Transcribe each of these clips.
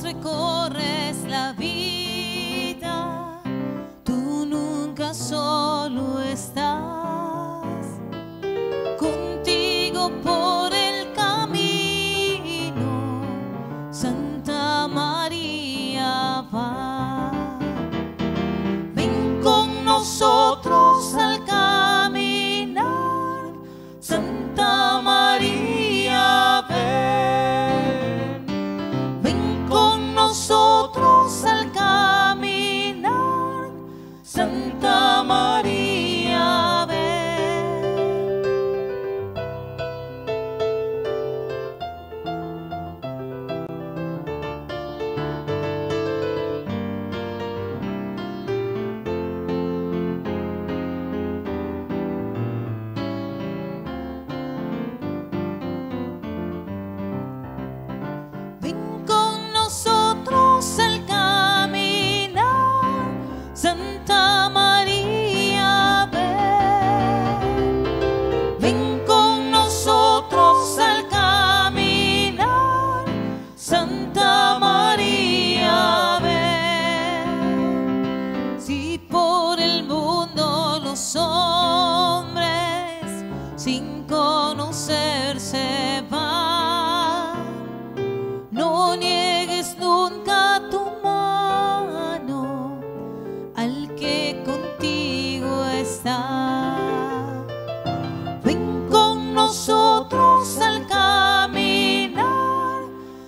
recorres la vida, tú nunca solo estás, contigo por el camino, Santa María va. Ven con nosotros al caminar, Santa María ven. Ven con nosotros al caminar, Santa María ven. Ven con nosotros al caminar, Santa María ven. Ven con nosotros al caminar, Santa María ven. Si por el mundo los hombres sin conocerse van, no niegues nunca tu mano al que contigo está. Ven con nosotros al caminar,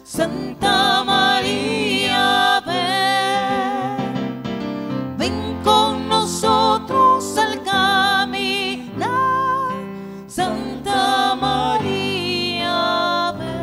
Santa María ven. Ven con nosotros al caminar, Santa María ven.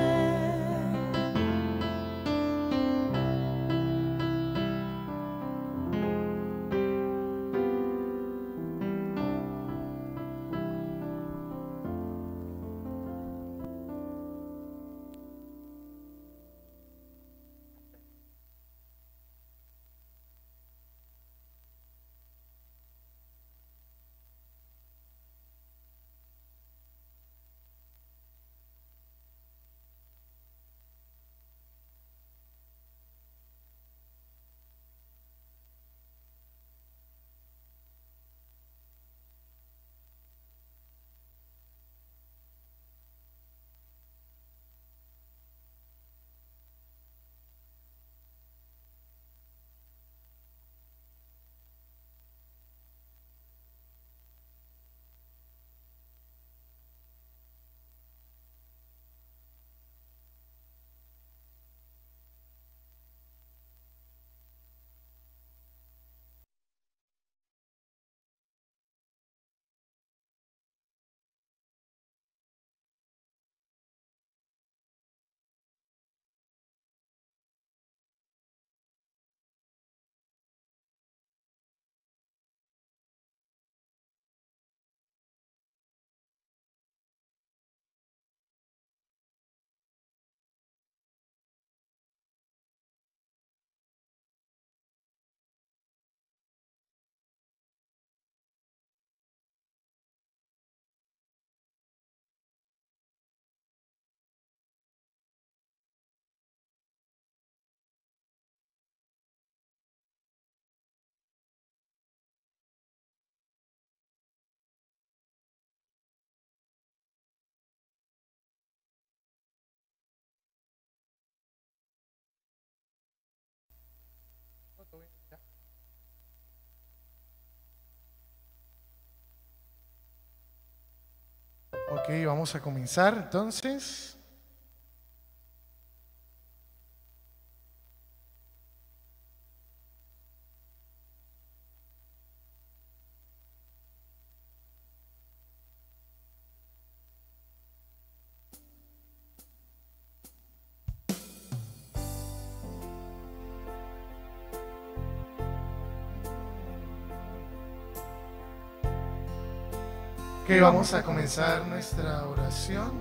Ok, vamos a comenzar entonces. Ok, vamos a comenzar nuestra oración.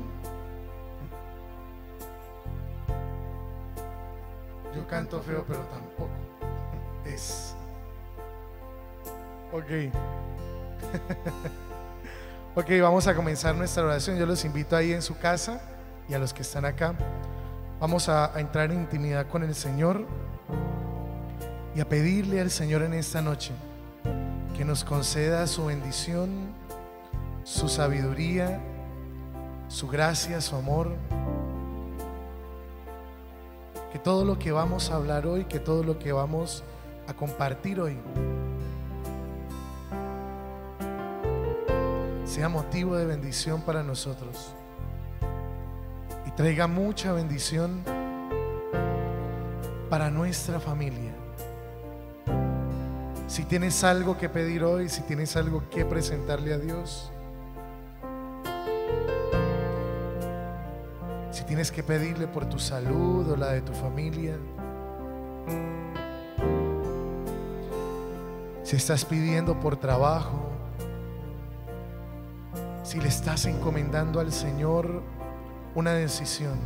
Yo canto feo, pero tampoco es. Ok. Ok, vamos a comenzar nuestra oración. Yo los invito ahí en su casa y a los que están acá Vamos a entrar en intimidad con el Señor y a pedirle al Señor en esta noche que nos conceda su bendición, su sabiduría, su gracia, su amor. Que todo lo que vamos a hablar hoy, que todo lo que vamos a compartir hoy sea motivo de bendición para nosotros y traiga mucha bendición para nuestra familia. Si tienes algo que pedir hoy, si tienes algo que presentarle a Dios, si tienes que pedirle por tu salud o la de tu familia, si estás pidiendo por trabajo, si le estás encomendando al Señor una decisión,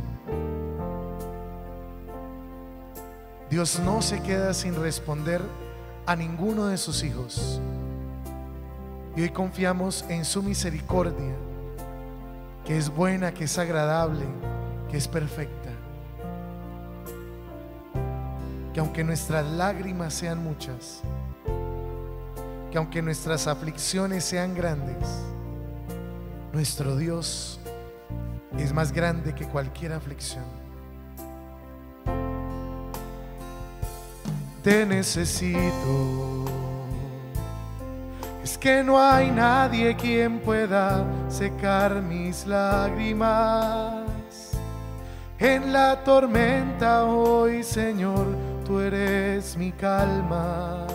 Dios no se queda sin responder a ninguno de sus hijos. Y hoy confiamos en su misericordia, que es buena, que es agradable, que es perfecta. Que aunque nuestras lágrimas sean muchas, que aunque nuestras aflicciones sean grandes, nuestro Dios es más grande que cualquier aflicción. Te necesito, es que no hay nadie quien pueda secar mis lágrimas. En la tormenta hoy, Señor, tú eres mi calma.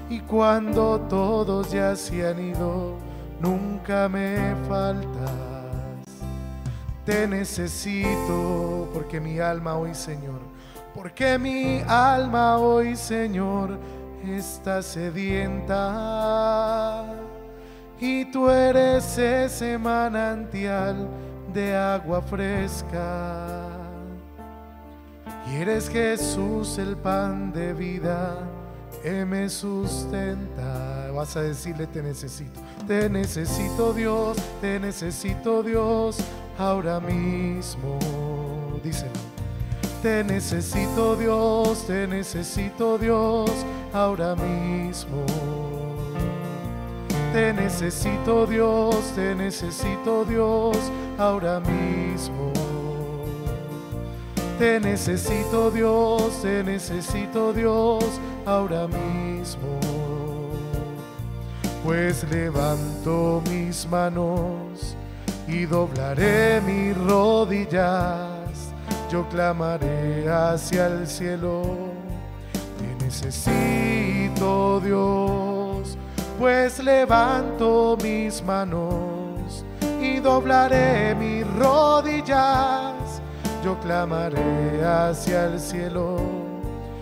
Y cuando todos ya se han ido, nunca me faltas. Te necesito porque mi alma hoy, Señor, porque mi alma hoy, Señor, está sedienta. Y tú eres ese manantial de agua fresca. Y eres Jesús, el pan de vida que me sustenta. Vas a decirle: te necesito Dios, te necesito Dios, ahora mismo. Díselo: te necesito Dios, te necesito Dios, ahora mismo. Te necesito Dios, te necesito Dios, ahora mismo. Te necesito Dios, te necesito Dios, ahora mismo. Pues levanto mis manos y doblaré mis rodillas. Yo clamaré hacia el cielo: te necesito Dios. Pues levanto mis manos y doblaré mis rodillas. Yo clamaré hacia el cielo: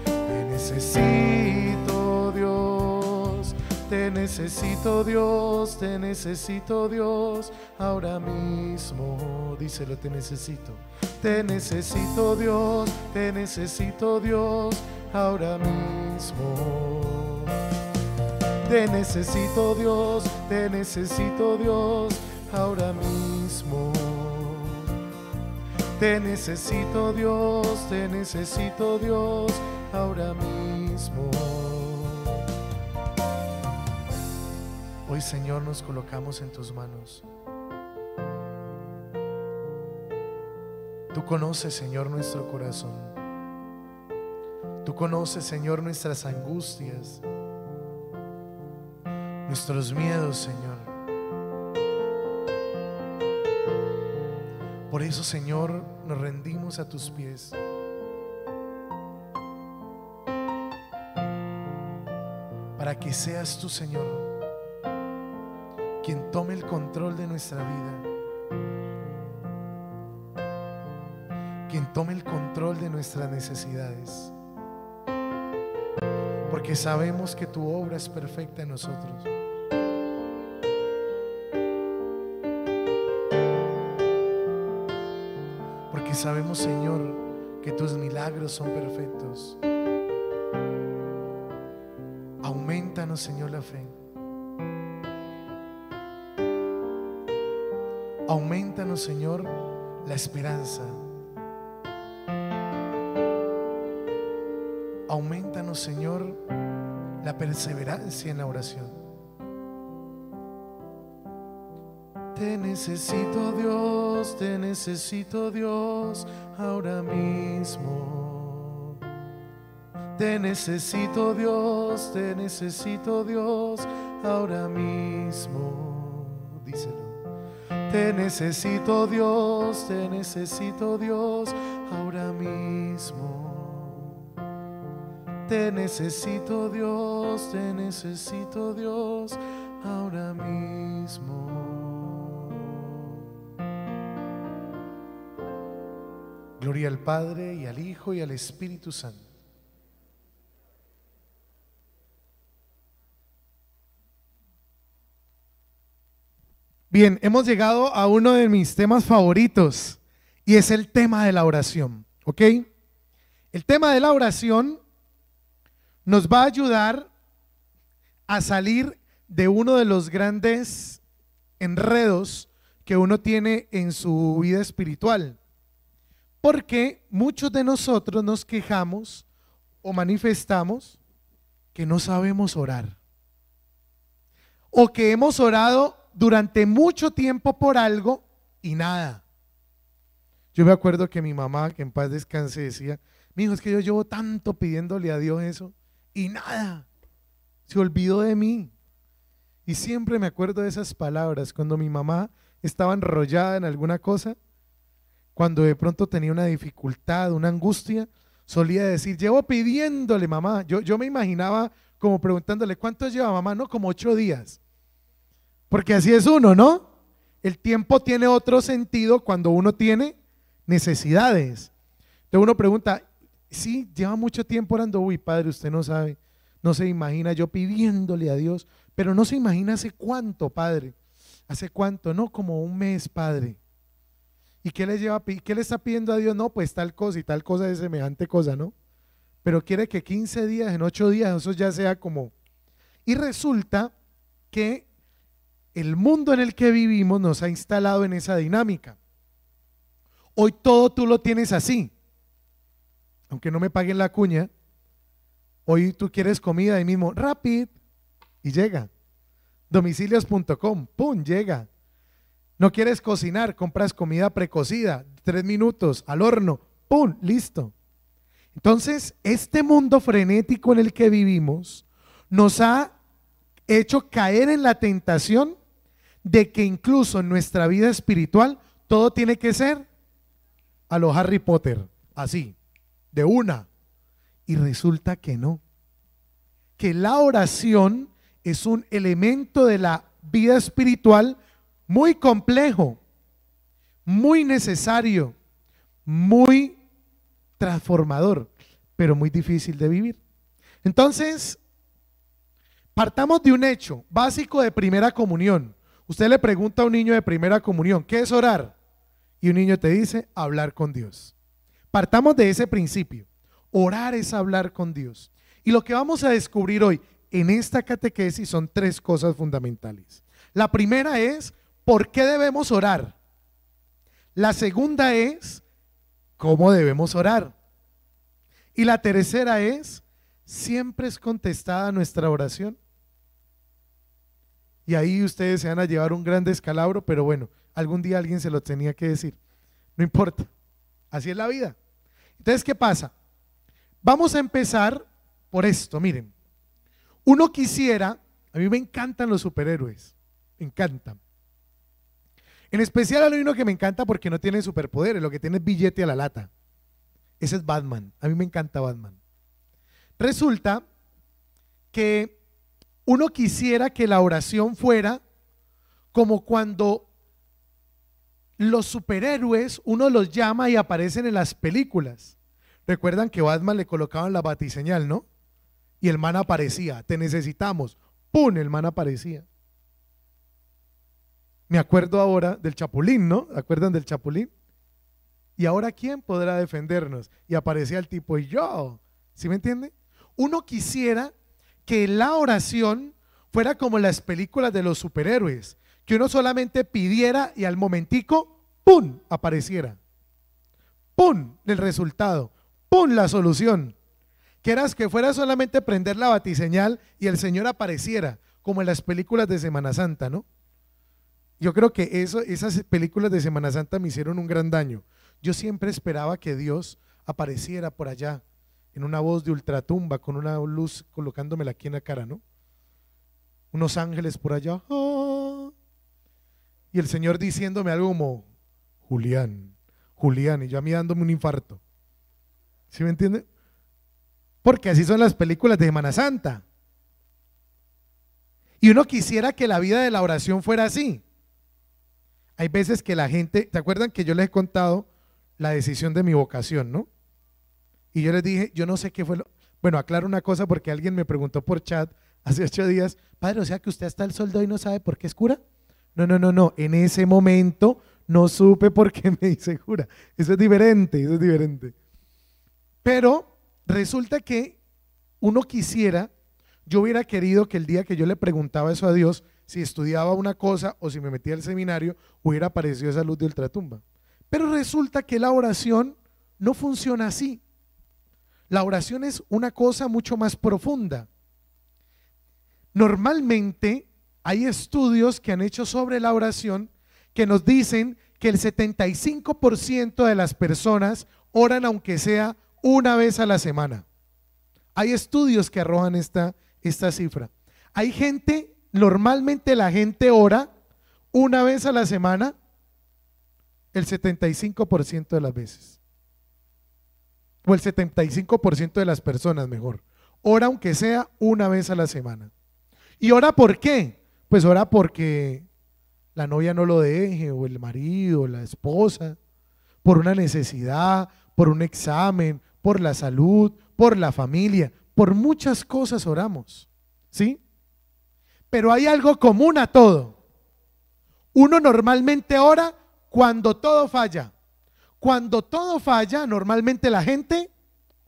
te necesito Dios, te necesito Dios, te necesito Dios, ahora mismo. Díselo: te necesito Dios, te necesito Dios, ahora mismo. Te necesito Dios, te necesito Dios, ahora mismo. Te necesito Dios, te necesito Dios, ahora mismo. Hoy, Señor, nos colocamos en tus manos. Tú conoces, Señor, nuestro corazón. Tú conoces, Señor, nuestras angustias, nuestros miedos, Señor. Por eso, Señor, nos rendimos a tus pies. Para que seas tú, Señor, quien tome el control de nuestra vida, quien tome el control de nuestras necesidades. Porque sabemos que tu obra es perfecta en nosotros. Porque sabemos, Señor, que tus milagros son perfectos. Aumentanos, Señor, la fe. Aumentanos, Señor, la esperanza. Aumentanos, Señor, la perseverancia en la oración. Te necesito, Dios, ahora mismo. Te necesito, Dios, ahora mismo. Díselo. Te necesito, Dios, ahora mismo. Te necesito, Dios, ahora mismo. Gloria al Padre, y al Hijo, y al Espíritu Santo. Bien, hemos llegado a uno de mis temas favoritos, y es el tema de la oración, ¿ok? El tema de la oración nos va a ayudar a salir de uno de los grandes enredos que uno tiene en su vida espiritual. Porque muchos de nosotros nos quejamos o manifestamos que no sabemos orar, o que hemos orado durante mucho tiempo por algo y nada. Yo me acuerdo que mi mamá, que en paz descanse, decía: mijo, es que yo llevo tanto pidiéndole a Dios eso y nada, se olvidó de mí. Y siempre me acuerdo de esas palabras cuando mi mamá estaba enrollada en alguna cosa. Cuando de pronto tenía una dificultad, una angustia, solía decir: llevo pidiéndole, mamá. Yo me imaginaba como preguntándole: ¿cuánto lleva, mamá? No, como 8 días. Porque así es uno, ¿no? El tiempo tiene otro sentido cuando uno tiene necesidades. Entonces uno pregunta: sí, lleva mucho tiempo orando. Uy, padre, usted no sabe, no se imagina yo pidiéndole a Dios, pero no se imagina hace cuánto, padre. ¿Hace cuánto? No, como 1 mes, padre. ¿Y qué le está pidiendo a Dios? No, pues tal cosa y tal cosa de semejante cosa, ¿no? Pero quiere que 15 días, en 8 días, eso ya sea como... Y resulta que el mundo en el que vivimos nos ha instalado en esa dinámica. Hoy todo tú lo tienes así. Aunque no me paguen la cuña, hoy tú quieres comida ahí mismo, Rapid, y llega. Domicilios.com, pum, llega. No quieres cocinar, compras comida precocida, 3 minutos, al horno, ¡pum!, listo. Entonces, este mundo frenético en el que vivimos nos ha hecho caer en la tentación de que incluso en nuestra vida espiritual todo tiene que ser a lo Harry Potter, así, de una. Y resulta que no. Que la oración es un elemento de la vida espiritual muy complejo, muy necesario, muy transformador, pero muy difícil de vivir. Entonces, partamos de un hecho básico de primera comunión. Usted le pregunta a un niño de primera comunión: ¿qué es orar? Y un niño te dice: hablar con Dios. Partamos de ese principio. Orar es hablar con Dios. Y lo que vamos a descubrir hoy en esta catequesis son 3 cosas fundamentales. La primera es: ¿por qué debemos orar? La segunda es: ¿cómo debemos orar? Y la tercera es: ¿siempre es contestada nuestra oración? Y ahí ustedes se van a llevar un gran descalabro, pero bueno, algún día alguien se lo tenía que decir. No importa, así es la vida. Entonces, ¿qué pasa? Vamos a empezar por esto. Miren, uno quisiera, a mí me encantan los superhéroes, me encantan. En especial hay uno que me encanta porque no tiene superpoderes, lo que tiene es billete a la lata. Ese es Batman. A mí me encanta Batman. Resulta que uno quisiera que la oración fuera como cuando los superhéroes uno los llama y aparecen en las películas. Recuerdan que Batman le colocaban la batiseñal, ¿no? Y el man aparecía: te necesitamos. ¡Pum! El man aparecía. Me acuerdo ahora del Chapulín, ¿no? ¿Se acuerdan del Chapulín? ¿Y ahora quién podrá defendernos? Y aparecía el tipo: y yo. ¿Sí me entiende? Uno quisiera que la oración fuera como las películas de los superhéroes, que uno solamente pidiera y al momentico, ¡pum!, apareciera. ¡Pum!, el resultado. ¡Pum!, la solución. Que fuera solamente prender la batiseñal y el Señor apareciera, como en las películas de Semana Santa, ¿no? Yo creo que esas películas de Semana Santa me hicieron un gran daño. Yo siempre esperaba que Dios apareciera por allá, en una voz de ultratumba, con una luz colocándomela aquí en la cara, ¿no? Unos ángeles por allá. ¡Ah! Y el Señor diciéndome algo como, Julián, Julián, y yo a mí dándome un infarto. ¿Sí me entiende? Porque así son las películas de Semana Santa. Y uno quisiera que la vida de la oración fuera así. Hay veces que la gente, ¿se acuerdan que yo les he contado la decisión de mi vocación, no? Y yo les dije, yo no sé qué fue Bueno, aclaro una cosa porque alguien me preguntó por chat hace 8 días, padre, o sea que usted hasta el sol de hoy no sabe por qué es cura. No, en ese momento no supe por qué me hice cura. Eso es diferente. Pero resulta que yo hubiera querido que el día que yo le preguntaba eso a Dios, si estudiaba una cosa o si me metía al seminario, hubiera aparecido esa luz de ultratumba. Pero resulta que la oración no funciona así. La oración es una cosa mucho más profunda. Normalmente hay estudios que han hecho sobre la oración que nos dicen que el 75% de las personas oran aunque sea una vez a la semana. Hay estudios que arrojan esta cifra. Hay gente, normalmente la gente ora una vez a la semana el 75% de las veces. O el 75% de las personas, mejor. Ora aunque sea una vez a la semana. ¿Y ora por qué? Pues ora porque la novia no lo deje, o el marido, o la esposa, por una necesidad, por un examen, por la salud, por la familia, por muchas cosas oramos, ¿sí? Pero hay algo común a todo. Uno normalmente ora cuando todo falla. Cuando todo falla, normalmente la gente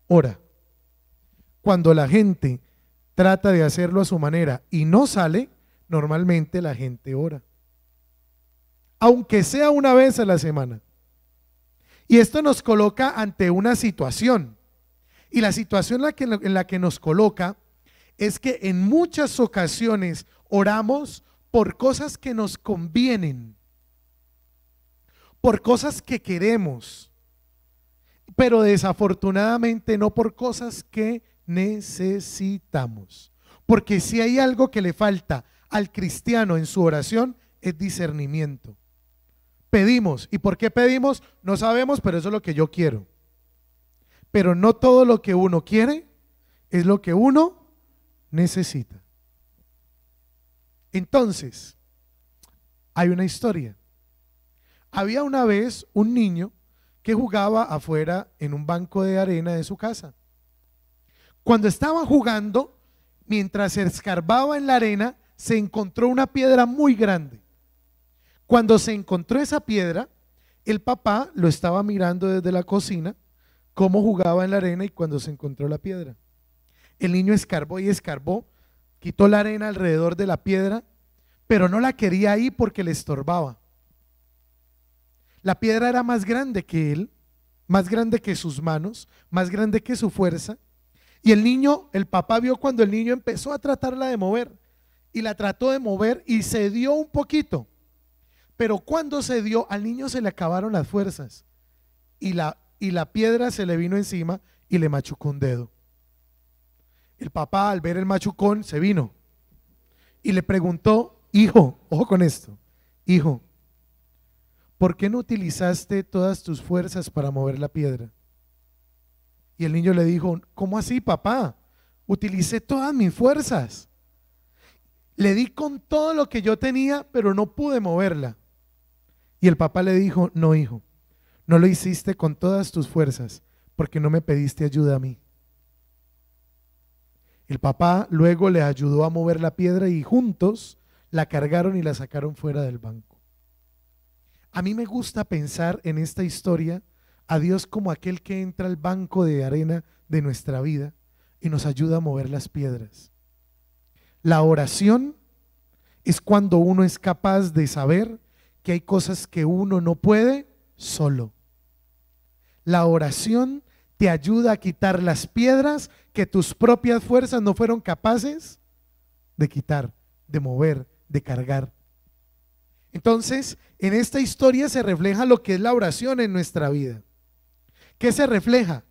ora. Cuando la gente trata de hacerlo a su manera y no sale, normalmente la gente ora. Aunque sea una vez a la semana. Y esto nos coloca ante una situación. Y la situación en la que nos coloca es que en muchas ocasiones oramos por cosas que nos convienen, por cosas que queremos, pero desafortunadamente no por cosas que necesitamos. Porque si hay algo que le falta al cristiano en su oración es discernimiento. Pedimos, ¿y por qué pedimos? No sabemos, pero eso es lo que yo quiero. Pero no todo lo que uno quiere es lo que uno necesita. Entonces, hay una historia. Había una vez un niño que jugaba afuera en un banco de arena de su casa. Cuando estaba jugando, mientras se escarbaba en la arena, se encontró una piedra muy grande. Cuando se encontró esa piedra, el papá lo estaba mirando desde la cocina, cómo jugaba en la arena y cuando se encontró la piedra. El niño escarbó y escarbó, quitó la arena alrededor de la piedra, pero no la quería ahí porque le estorbaba. La piedra era más grande que él, más grande que sus manos, más grande que su fuerza. Y el papá vio cuando el niño empezó a tratarla de mover y la trató de mover y se dio un poquito. Pero cuando se dio, al niño se le acabaron las fuerzas y la piedra se le vino encima y le machucó un dedo. El papá, al ver el machucón, se vino y le preguntó: hijo, ojo con esto, hijo, ¿por qué no utilizaste todas tus fuerzas para mover la piedra? Y el niño le dijo: ¿cómo así, papá? Utilicé todas mis fuerzas. Le di con todo lo que yo tenía, pero no pude moverla. Y el papá le dijo: no, hijo, no lo hiciste con todas tus fuerzas, porque no me pediste ayuda a mí. El papá luego le ayudó a mover la piedra y juntos la cargaron y la sacaron fuera del banco. A mí me gusta pensar en esta historia a Dios como aquel que entra al banco de arena de nuestra vida y nos ayuda a mover las piedras. La oración es cuando uno es capaz de saber que hay cosas que uno no puede solo. La oración te ayuda a quitar las piedras que tus propias fuerzas no fueron capaces de quitar, de mover, de cargar. Entonces, en esta historia se refleja lo que es la oración en nuestra vida. ¿Qué se refleja?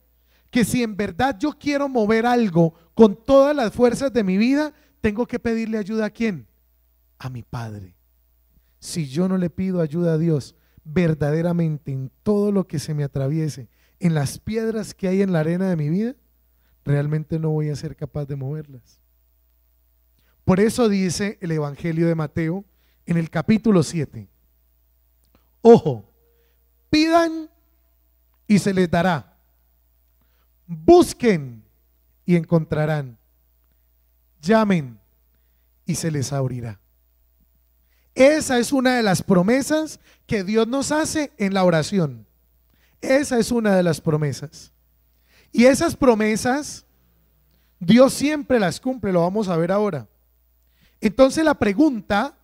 Que si en verdad yo quiero mover algo con todas las fuerzas de mi vida, tengo que pedirle ayuda ¿a quién? A mi Padre. Si yo no le pido ayuda a Dios verdaderamente en todo lo que se me atraviese, en las piedras que hay en la arena de mi vida, realmente no voy a ser capaz de moverlas. Por eso dice el Evangelio de Mateo en el capítulo 7: ojo, pidan y se les dará, busquen y encontrarán, llamen y se les abrirá. Esa es una de las promesas que Dios nos hace en la oración. Esa es una de las promesas. Y esas promesas Dios siempre las cumple, lo vamos a ver ahora. Entonces la pregunta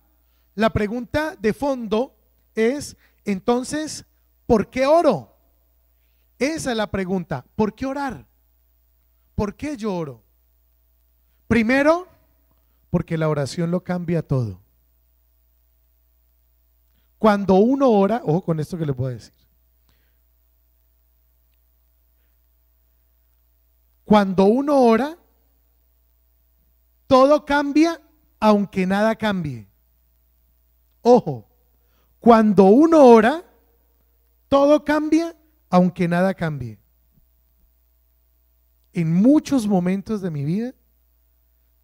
de fondo es, entonces, ¿por qué oro? Esa es la pregunta. ¿Por qué orar? ¿Por qué yo oro? Primero, porque la oración lo cambia todo. Cuando uno ora, ojo con esto que le puedo decir. Cuando uno ora, todo cambia aunque nada cambie. Ojo, cuando uno ora, todo cambia aunque nada cambie. En muchos momentos de mi vida,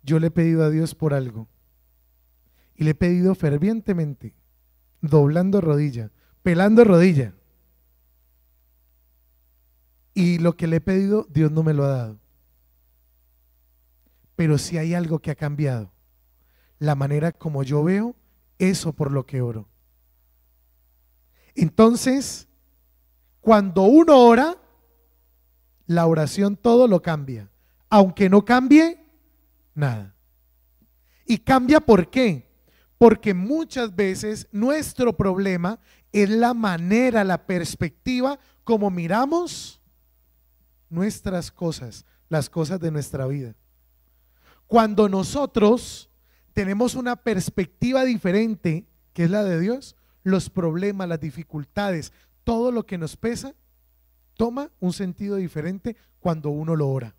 yo le he pedido a Dios por algo. Y le he pedido fervientemente, doblando rodilla, pelando rodilla. Y lo que le he pedido, Dios no me lo ha dado. Pero si hay algo que ha cambiado, la manera como yo veo eso por lo que oro. Entonces, cuando uno ora, la oración todo lo cambia, aunque no cambie nada. ¿Y cambia por qué? Porque muchas veces nuestro problema es la manera, la perspectiva como miramos nuestras cosas, las cosas de nuestra vida. Cuando nosotros tenemos una perspectiva diferente, que es la de Dios, los problemas, las dificultades, todo lo que nos pesa, toma un sentido diferente cuando uno lo ora.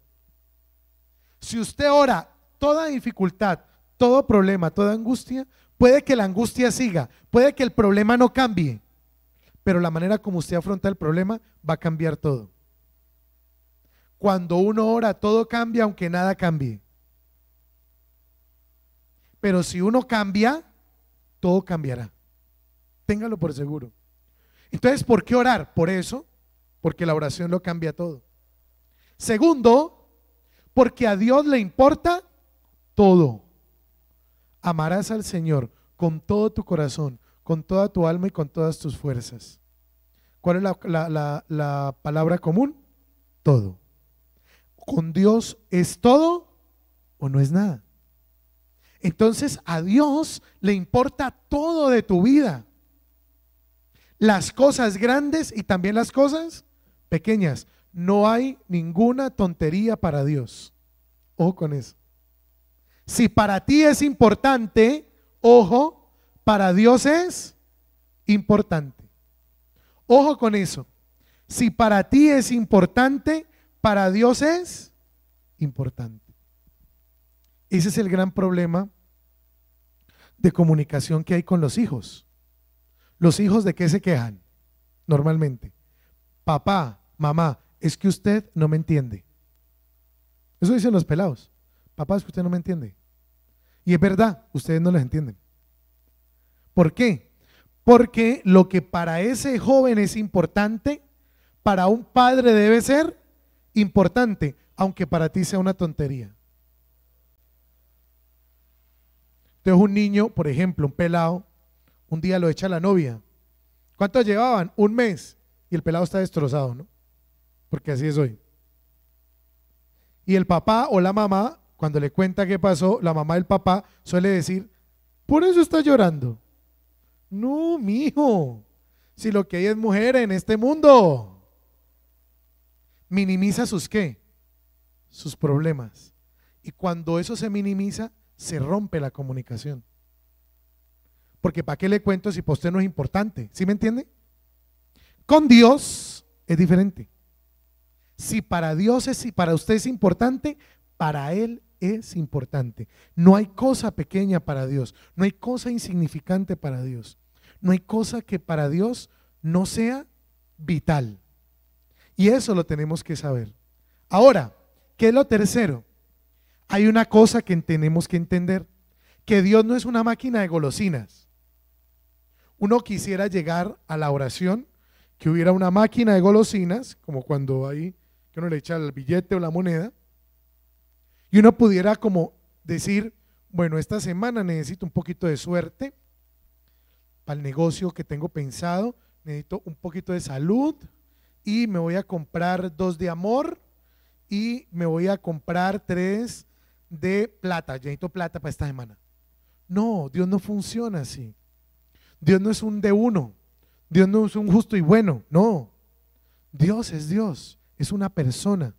Si usted ora toda dificultad, todo problema, toda angustia, puede que la angustia siga, puede que el problema no cambie, pero la manera como usted afronta el problema va a cambiar todo. Cuando uno ora, todo cambia aunque nada cambie. Pero si uno cambia, todo cambiará. Téngalo por seguro. Entonces, ¿por qué orar? Por eso, porque la oración lo cambia todo. Segundo, porque a Dios le importa todo. Amarás al Señor con todo tu corazón, con toda tu alma y con todas tus fuerzas. ¿Cuál es la palabra común? Todo. ¿Con Dios es todo o no es nada? Entonces a Dios le importa todo de tu vida. Las cosas grandes y también las cosas pequeñas. No hay ninguna tontería para Dios. Ojo con eso. Si para ti es importante, ojo, para Dios es importante. Ojo con eso. Si para ti es importante, para Dios es importante. Ese es el gran problema de comunicación que hay con los hijos. ¿Los hijos de qué se quejan? Normalmente, papá, mamá, es que usted no me entiende. Eso dicen los pelados. Papá, es que usted no me entiende. Y es verdad, ustedes no les entienden. ¿Por qué? Porque lo que para ese joven es importante, para un padre debe ser importante, aunque para ti sea una tontería. Entonces un niño, por ejemplo, un pelado, un día lo echa la novia. ¿Cuánto llevaban? Un mes. Y el pelado está destrozado, ¿no? Porque así es hoy. Y el papá o la mamá, cuando le cuenta qué pasó, la mamá del papá suele decir, por eso está llorando. No, mijo, si lo que hay es mujer en este mundo. Minimiza sus ¿qué? sus problemas. Y cuando eso se minimiza, se rompe la comunicación. Porque ¿para qué le cuento si para usted no es importante? ¿Sí me entiende? Con Dios es diferente. Si para Dios si para usted es importante, para Él es importante. No hay cosa pequeña para Dios, no hay cosa insignificante para Dios, no hay cosa que para Dios no sea vital. Y eso lo tenemos que saber. Ahora, ¿qué es lo tercero? Hay una cosa que tenemos que entender, que Dios no es una máquina de golosinas. Uno quisiera llegar a la oración, que hubiera una máquina de golosinas, como cuando hay que uno le echa el billete o la moneda, y uno pudiera como decir, bueno, esta semana necesito un poquito de suerte para el negocio que tengo pensado, necesito un poquito de salud y me voy a comprar 2 de amor y me voy a comprar 3 de plata. Yo necesito plata para esta semana. No, Dios no funciona así. Dios no es un de uno. Dios no es un justo y bueno. No, Dios es una persona.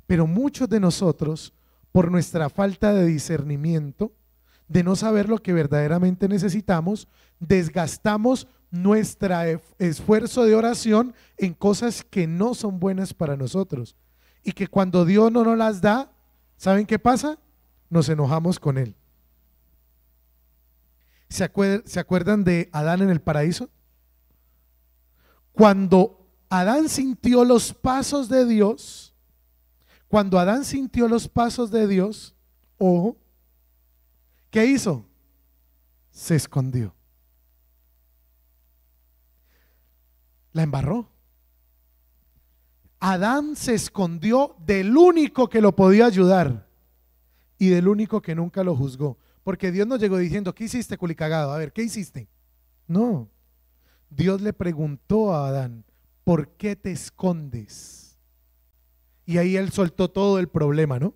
Pero muchos de nosotros, por nuestra falta de discernimiento, de no saber lo que verdaderamente necesitamos, desgastamos nuestro esfuerzo de oración en cosas que no son buenas para nosotros. Y que cuando Dios no nos las da, ¿saben qué pasa? Nos enojamos con Él. ¿Se acuerdan de Adán en el paraíso? Cuando Adán sintió los pasos de Dios, ojo, ¿qué hizo? Se escondió. La embarró. Adán se escondió del único que lo podía ayudar y del único que nunca lo juzgó. Porque Dios no llegó diciendo, ¿qué hiciste, culicagado? A ver, ¿qué hiciste? No. Dios le preguntó a Adán, ¿por qué te escondes? Y ahí él soltó todo el problema, ¿no?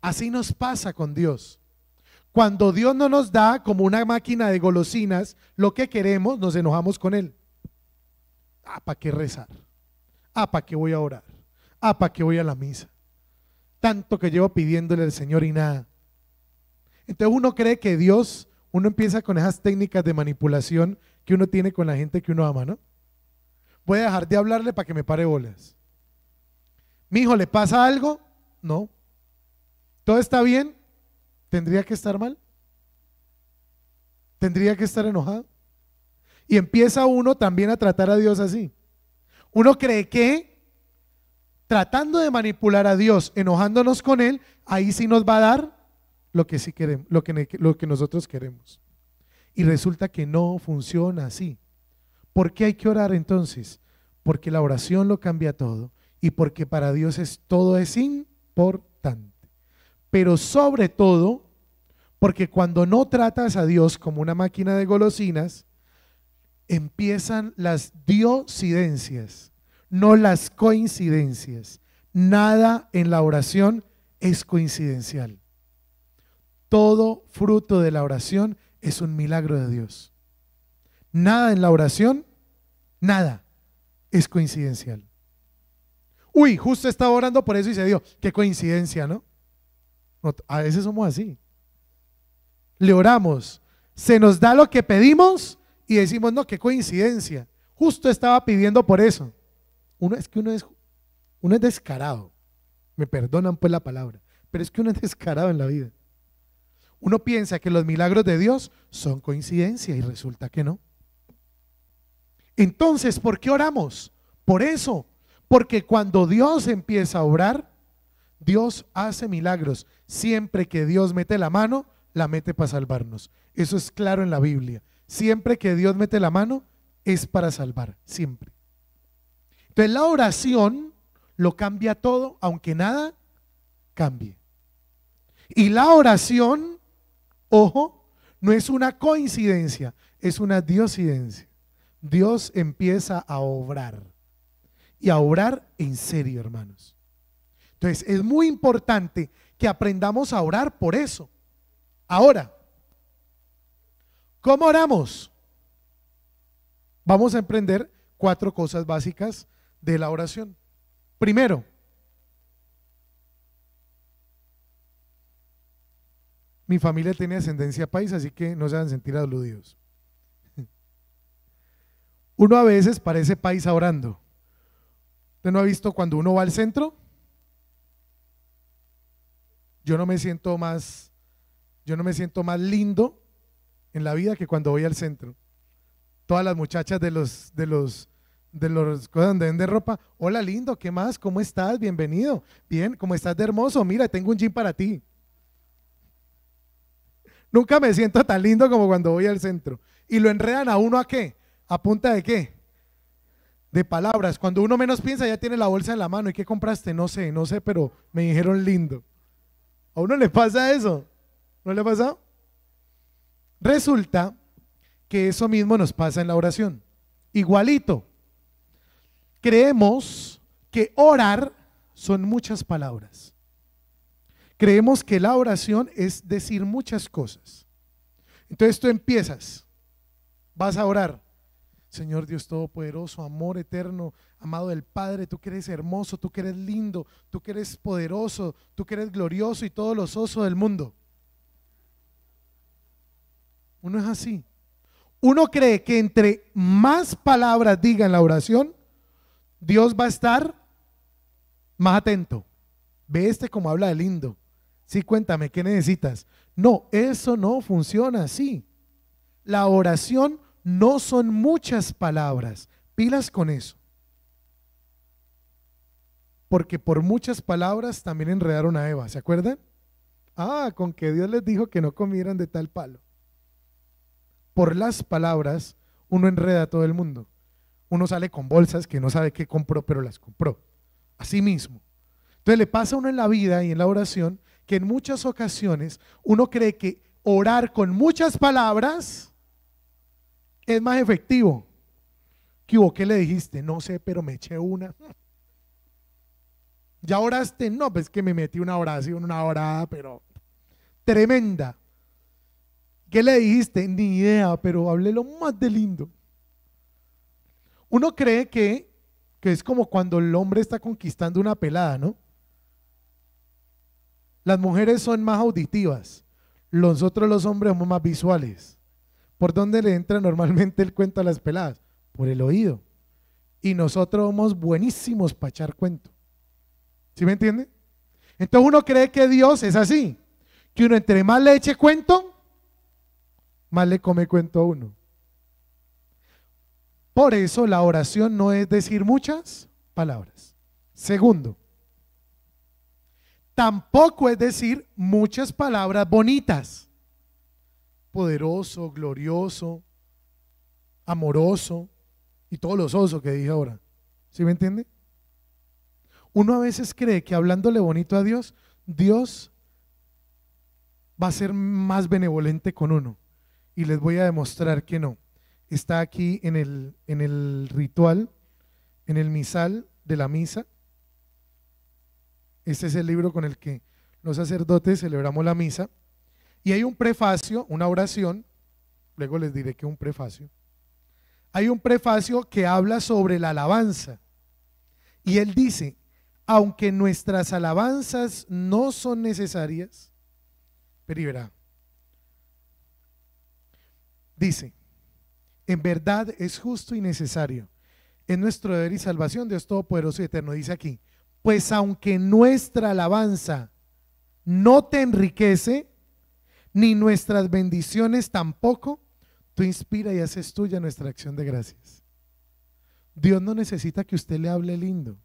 Así nos pasa con Dios. Cuando Dios no nos da, como una máquina de golosinas, lo que queremos, nos enojamos con Él. ¿Para qué rezar? ¿Para qué voy a orar? ¿Para qué voy a la misa? Tanto que llevo pidiéndole al Señor y nada. Entonces uno cree que Dios, uno empieza con esas técnicas de manipulación que uno tiene con la gente que uno ama, ¿no? Voy a dejar de hablarle para que me pare bolas. ¿Mi hijo le pasa algo? No. ¿Todo está bien? ¿Tendría que estar mal? ¿Tendría que estar enojado? Y empieza uno también a tratar a Dios así. Uno cree que tratando de manipular a Dios, enojándonos con Él, ahí sí nos va a dar lo que sí queremos, lo que nosotros queremos. Y resulta que no funciona así. ¿Por qué hay que orar entonces? Porque la oración lo cambia todo y porque para Dios todo es importante. Pero sobre todo, porque cuando no tratas a Dios como una máquina de golosinas, empiezan las diosidencias, no las coincidencias. Nada en la oración es coincidencial. Todo fruto de la oración es un milagro de Dios. Nada en la oración, nada es coincidencial. Uy, justo estaba orando por eso y se dio. Qué coincidencia, ¿no? A veces somos así. Le oramos, se nos da lo que pedimos y decimos, no, qué coincidencia. Justo estaba pidiendo por eso. Uno es descarado. Me perdonan pues la palabra, pero es que uno es descarado en la vida. Uno piensa que los milagros de Dios son coincidencia y resulta que no. Entonces, ¿por qué oramos? Por eso, porque cuando Dios empieza a obrar, Dios hace milagros. Siempre que Dios mete la mano, la mete para salvarnos. Eso es claro en la Biblia. Siempre que Dios mete la mano, es para salvar, siempre. Entonces la oración lo cambia todo, aunque nada cambie. Y la oración, ojo, no es una coincidencia, es una diosidencia. Dios empieza a obrar y a obrar en serio, hermanos. Entonces es muy importante que aprendamos a orar por eso. Ahora, ¿cómo oramos? Vamos a aprender 4 cosas básicas de la oración. Primero, Mi familia tiene ascendencia paisa, así que no se van a sentir aludidos. Uno a veces parece paisa orando. ¿Usted no ha visto cuando uno va al centro? Yo no me siento más lindo en la vida que cuando voy al centro. Todas las muchachas de los cosas donde venden ropa, hola lindo, ¿qué más? ¿Cómo estás? Bienvenido. Bien, ¿cómo estás de hermoso? Mira, tengo un jean para ti. Nunca me siento tan lindo como cuando voy al centro. Y lo enredan a uno ¿a qué? ¿A punta de qué? De palabras. Cuando uno menos piensa ya tiene la bolsa en la mano. ¿Y qué compraste? No sé, pero me dijeron lindo. ¿A uno le pasa eso? ¿No le ha pasado? Resulta que eso mismo nos pasa en la oración. Igualito. Creemos que orar son muchas palabras. Creemos que la oración es decir muchas cosas. Entonces tú empiezas, vas a orar. Señor Dios Todopoderoso, amor eterno, amado del Padre, tú que eres hermoso, tú que eres lindo, tú que eres poderoso, tú que eres glorioso y todos los osos del mundo. Uno es así. Uno cree que entre más palabras diga en la oración, Dios va a estar más atento. Ve como habla de lindo. Sí, cuéntame, ¿qué necesitas? No, eso no funciona así. La oración no son muchas palabras. Pilas con eso. Porque por muchas palabras también enredaron a Eva, ¿se acuerdan? Con que Dios les dijo que no comieran de tal palo. Por las palabras uno enreda a todo el mundo. Uno sale con bolsas que no sabe qué compró, pero las compró. Así mismo. Entonces le pasa a uno en la vida y en la oración que en muchas ocasiones uno cree que orar con muchas palabras es más efectivo. ¿Qué hubo? ¿Qué le dijiste? No sé, pero me eché una. ¿Ya oraste? No, pues que me metí una oración, una orada, pero tremenda. ¿Qué le dijiste? Ni idea, pero hablé lo más de lindo. Uno cree que es como cuando el hombre está conquistando una pelada, ¿no? Las mujeres son más auditivas, nosotros los hombres somos más visuales. ¿Por dónde le entra normalmente el cuento a las peladas? Por el oído. Y nosotros somos buenísimos para echar cuento. ¿Sí me entiende? Entonces uno cree que Dios es así, que uno entre más le eche cuento, más le come cuento a uno. Por eso la oración no es decir muchas palabras. Segundo, tampoco es decir muchas palabras bonitas. Poderoso, glorioso, amoroso y todos los osos que dije ahora. ¿Sí me entiende? Uno a veces cree que hablándole bonito a Dios, Dios va a ser más benevolente con uno. Y les voy a demostrar que no. Está aquí en el ritual, en el misal de la misa. Este es el libro con el que los sacerdotes celebramos la misa. Y hay un prefacio, una oración, luego les diré que es un prefacio. Hay un prefacio que habla sobre la alabanza. Y él dice, aunque nuestras alabanzas no son necesarias, pero y verá, dice, en verdad es justo y necesario, es nuestro deber y salvación, Dios Todopoderoso y Eterno, dice aquí, pues aunque nuestra alabanza no te enriquece, ni nuestras bendiciones tampoco, tú inspira y haces tuya nuestra acción de gracias. Dios no necesita que usted le hable lindo.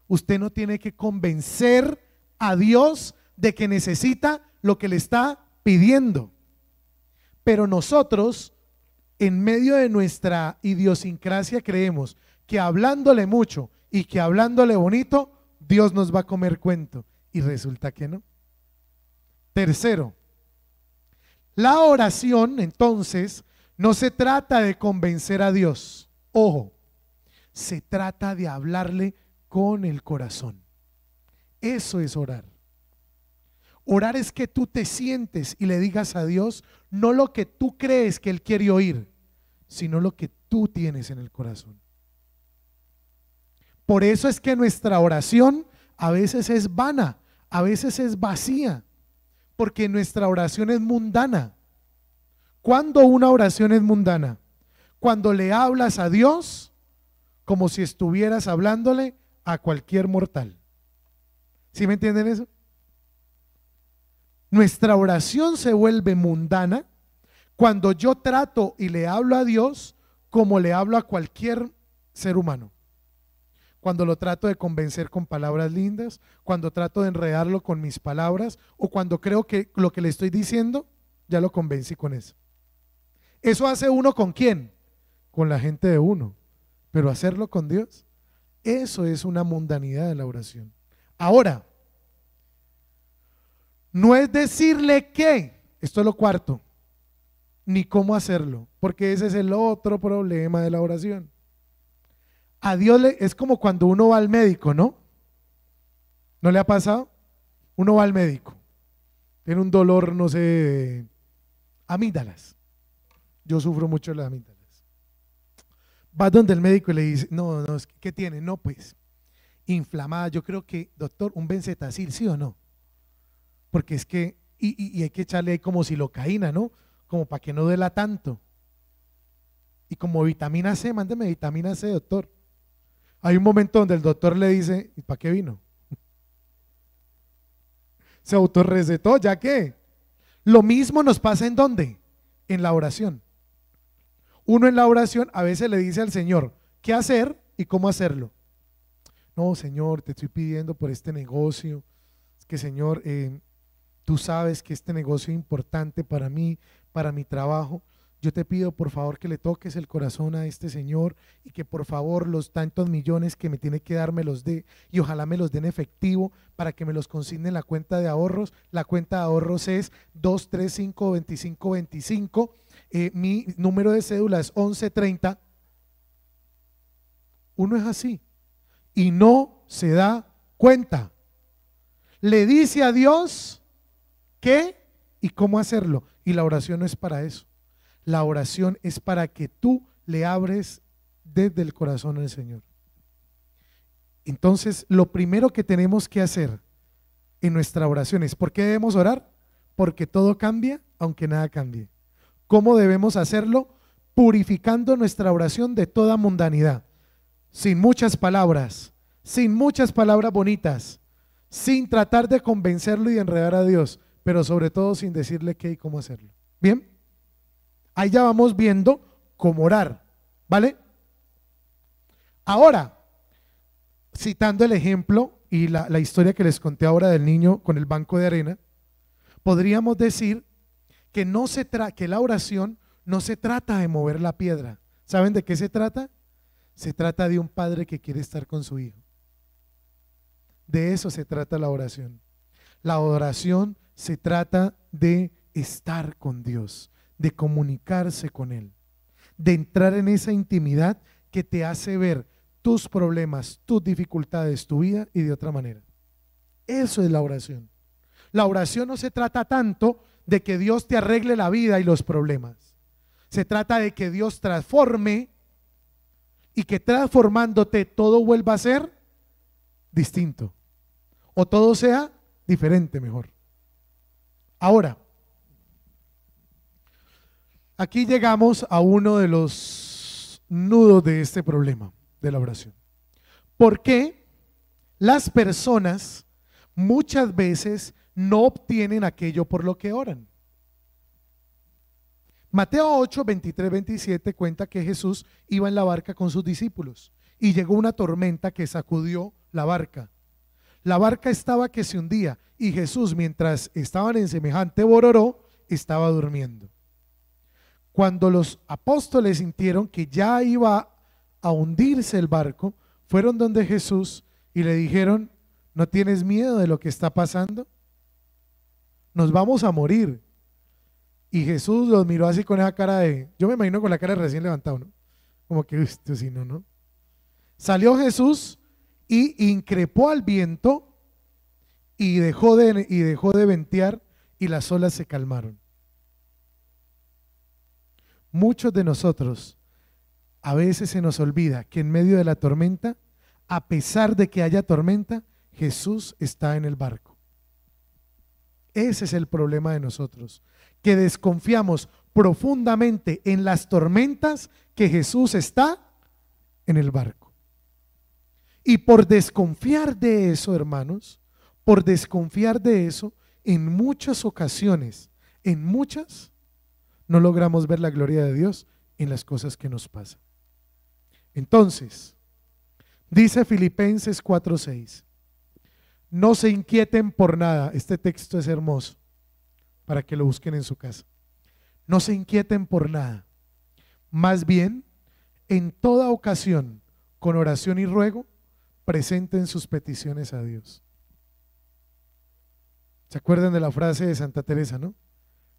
Usted no tiene que convencer a Dios de que necesita lo que le está pidiendo. Pero nosotros, en medio de nuestra idiosincrasia, creemos que hablándole mucho y que hablándole bonito, Dios nos va a comer cuento. Y resulta que no. Tercero, la oración entonces no se trata de convencer a Dios. Ojo, se trata de hablarle con el corazón. Eso es orar. Orar es que tú te sientes y le digas a Dios no lo que tú crees que Él quiere oír, sino lo que tú tienes en el corazón. Por eso es que nuestra oración a veces es vana, a veces es vacía, Porque nuestra oración es mundana. ¿Cuándo una oración es mundana? Cuando le hablas a Dios como si estuvieras hablándole a cualquier mortal. ¿Sí me entienden eso? Nuestra oración se vuelve mundana cuando yo trato y le hablo a Dios como le hablo a cualquier ser humano. Cuando lo trato de convencer con palabras lindas, cuando trato de enredarlo con mis palabras, o cuando creo que lo que le estoy diciendo ya lo convencí con eso. ¿Eso hace uno con quién? Con la gente de uno. Pero hacerlo con Dios, eso es una mundanidad de la oración. Ahora, no es decirle qué, esto es lo cuarto, ni cómo hacerlo, porque ese es el otro problema de la oración. A Dios es como cuando uno va al médico, ¿no? ¿No le ha pasado? Uno va al médico, tiene un dolor, no sé, amígdalas. Yo sufro mucho de las amígdalas. Va donde el médico y le dice, no, ¿qué tiene? No, pues, inflamada. Yo creo que, doctor, un Benzetacil, ¿sí o no? Porque es que, y hay que echarle ahí como silocaína, ¿no? Como para que no duela tanto. Y como vitamina C, mándeme vitamina C, doctor. Hay un momento donde el doctor le dice, ¿y para qué vino? Se autorrecetó, ¿ya qué? Lo mismo nos pasa ¿en dónde? En la oración. Uno en la oración a veces le dice al Señor qué hacer y cómo hacerlo. No, Señor, te estoy pidiendo por este negocio. Es que, Señor, tú sabes que este negocio es importante para mí, para mi trabajo. Yo te pido por favor que le toques el corazón a este señor y que por favor los tantos millones que me tiene que dar me los dé y ojalá me los den efectivo para que me los consigne en la cuenta de ahorros. La cuenta de ahorros es 235-2525. Mi número de cédula es 1130. Uno es así y no se da cuenta. Le dice a Dios qué y cómo hacerlo, y la oración no es para eso. La oración es para que tú le abres desde el corazón al Señor. Entonces, lo primero que tenemos que hacer en nuestra oración es, ¿por qué debemos orar? Porque todo cambia, aunque nada cambie. ¿Cómo debemos hacerlo? Purificando nuestra oración de toda mundanidad, sin muchas palabras bonitas, sin tratar de convencerlo y de enredar a Dios, pero sobre todo sin decirle qué y cómo hacerlo. ¿Bien? Ahí ya vamos viendo cómo orar, ¿vale? Ahora, citando el ejemplo y la historia que les conté ahora del niño con el banco de arena, podríamos decir que, que la oración no se trata de mover la piedra. ¿Saben de qué se trata? Se trata de un padre que quiere estar con su hijo. De eso se trata la oración. La oración se trata de estar con Dios, de comunicarse con Él, de entrar en esa intimidad que te hace ver tus problemas, tus dificultades, tu vida y de otra manera. Eso es la oración. La oración no se trata tanto de que Dios te arregle la vida y los problemas. Se trata de que Dios transforme y que transformándote todo vuelva a ser distinto o todo sea diferente mejor. Ahora, aquí llegamos a uno de los nudos de este problema de la oración. ¿Por qué las personas muchas veces no obtienen aquello por lo que oran? Mateo 8, 23, 27 cuenta que Jesús iba en la barca con sus discípulos y llegó una tormenta que sacudió la barca. La barca estaba que se hundía y Jesús, mientras estaban en semejante bororó, estaba durmiendo. Cuando los apóstoles sintieron que ya iba a hundirse el barco, fueron donde Jesús y le dijeron: ¿no tienes miedo de lo que está pasando? Nos vamos a morir. Y Jesús los miró así con esa cara de, yo me imagino con la cara de recién levantado, ¿no? Como que, esto sí, no. Salió Jesús y increpó al viento y dejó de ventear y las olas se calmaron. Muchos de nosotros a veces se nos olvida que en medio de la tormenta, a pesar de que haya tormenta, Jesús está en el barco. Ese es el problema de nosotros, que desconfiamos profundamente en las tormentas que Jesús está en el barco. Y por desconfiar de eso, hermanos, por desconfiar de eso, en muchas ocasiones, no logramos ver la gloria de Dios en las cosas que nos pasan. Entonces, dice Filipenses 4:6, no se inquieten por nada. Este texto es hermoso para que lo busquen en su casa. No se inquieten por nada, más bien, en toda ocasión, con oración y ruego, presenten sus peticiones a Dios. ¿Se acuerdan de la frase de Santa Teresa, no?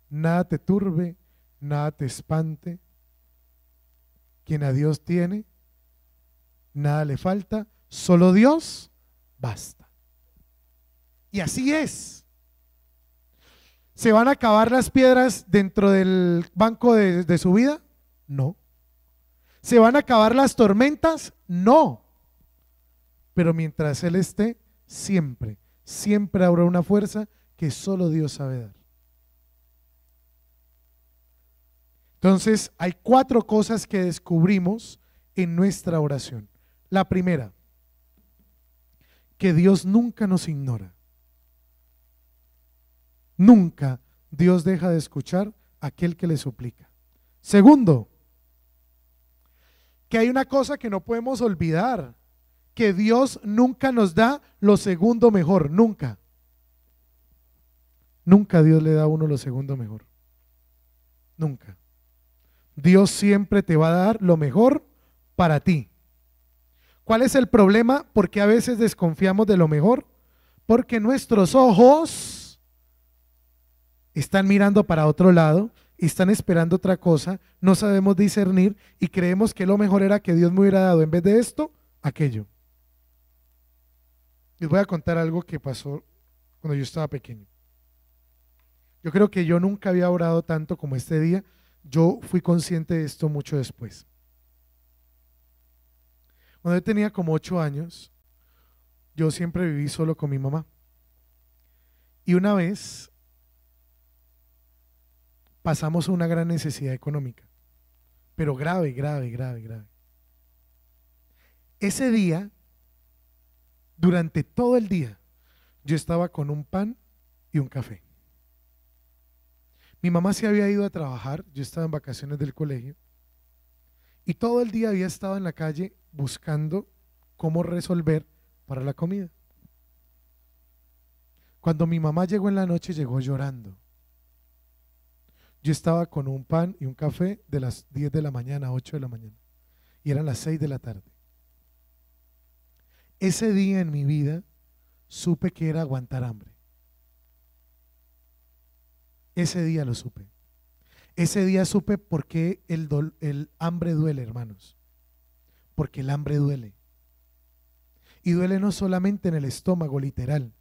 Nada te turbe, nada te espante. Quien a Dios tiene, nada le falta, solo Dios basta. Y así es. ¿Se van a acabar las piedras dentro del banco de su vida? No. ¿Se van a acabar las tormentas? No. Pero mientras Él esté, siempre habrá una fuerza que solo Dios sabe dar. Entonces, hay 4 cosas que descubrimos en nuestra oración. La primera, que Dios nunca nos ignora. Nunca Dios deja de escuchar a aquel que le suplica. Segundo, que hay una cosa que no podemos olvidar, que Dios nunca nos da lo segundo mejor, nunca. Nunca Dios le da a uno lo segundo mejor. Nunca. Dios siempre te va a dar lo mejor para ti. ¿Cuál es el problema? Porque a veces desconfiamos de lo mejor, porque nuestros ojos están mirando para otro lado, están esperando otra cosa, no sabemos discernir y creemos que lo mejor era que Dios me hubiera dado en vez de esto, aquello. Les voy a contar algo que pasó cuando yo estaba pequeño. Yo creo que yo nunca había orado tanto como este día. Yo fui consciente de esto mucho después. Cuando yo tenía como 8 años, yo siempre viví solo con mi mamá. Y una vez pasamos una gran necesidad económica, pero grave. Ese día, durante todo el día, yo estaba con un pan y un café. Mi mamá se había ido a trabajar, yo estaba en vacaciones del colegio, y todo el día había estado en la calle buscando cómo resolver para la comida. Cuando mi mamá llegó en la noche, llegó llorando. Yo estaba con un pan y un café de las 10 de la mañana a 8 de la mañana, y eran las 6 de la tarde. Ese día en mi vida supe que era aguantar hambre. Ese día lo supe. Ese día supe por qué el hambre duele, hermanos. Porque el hambre duele. Y duele no solamente en el estómago, literal.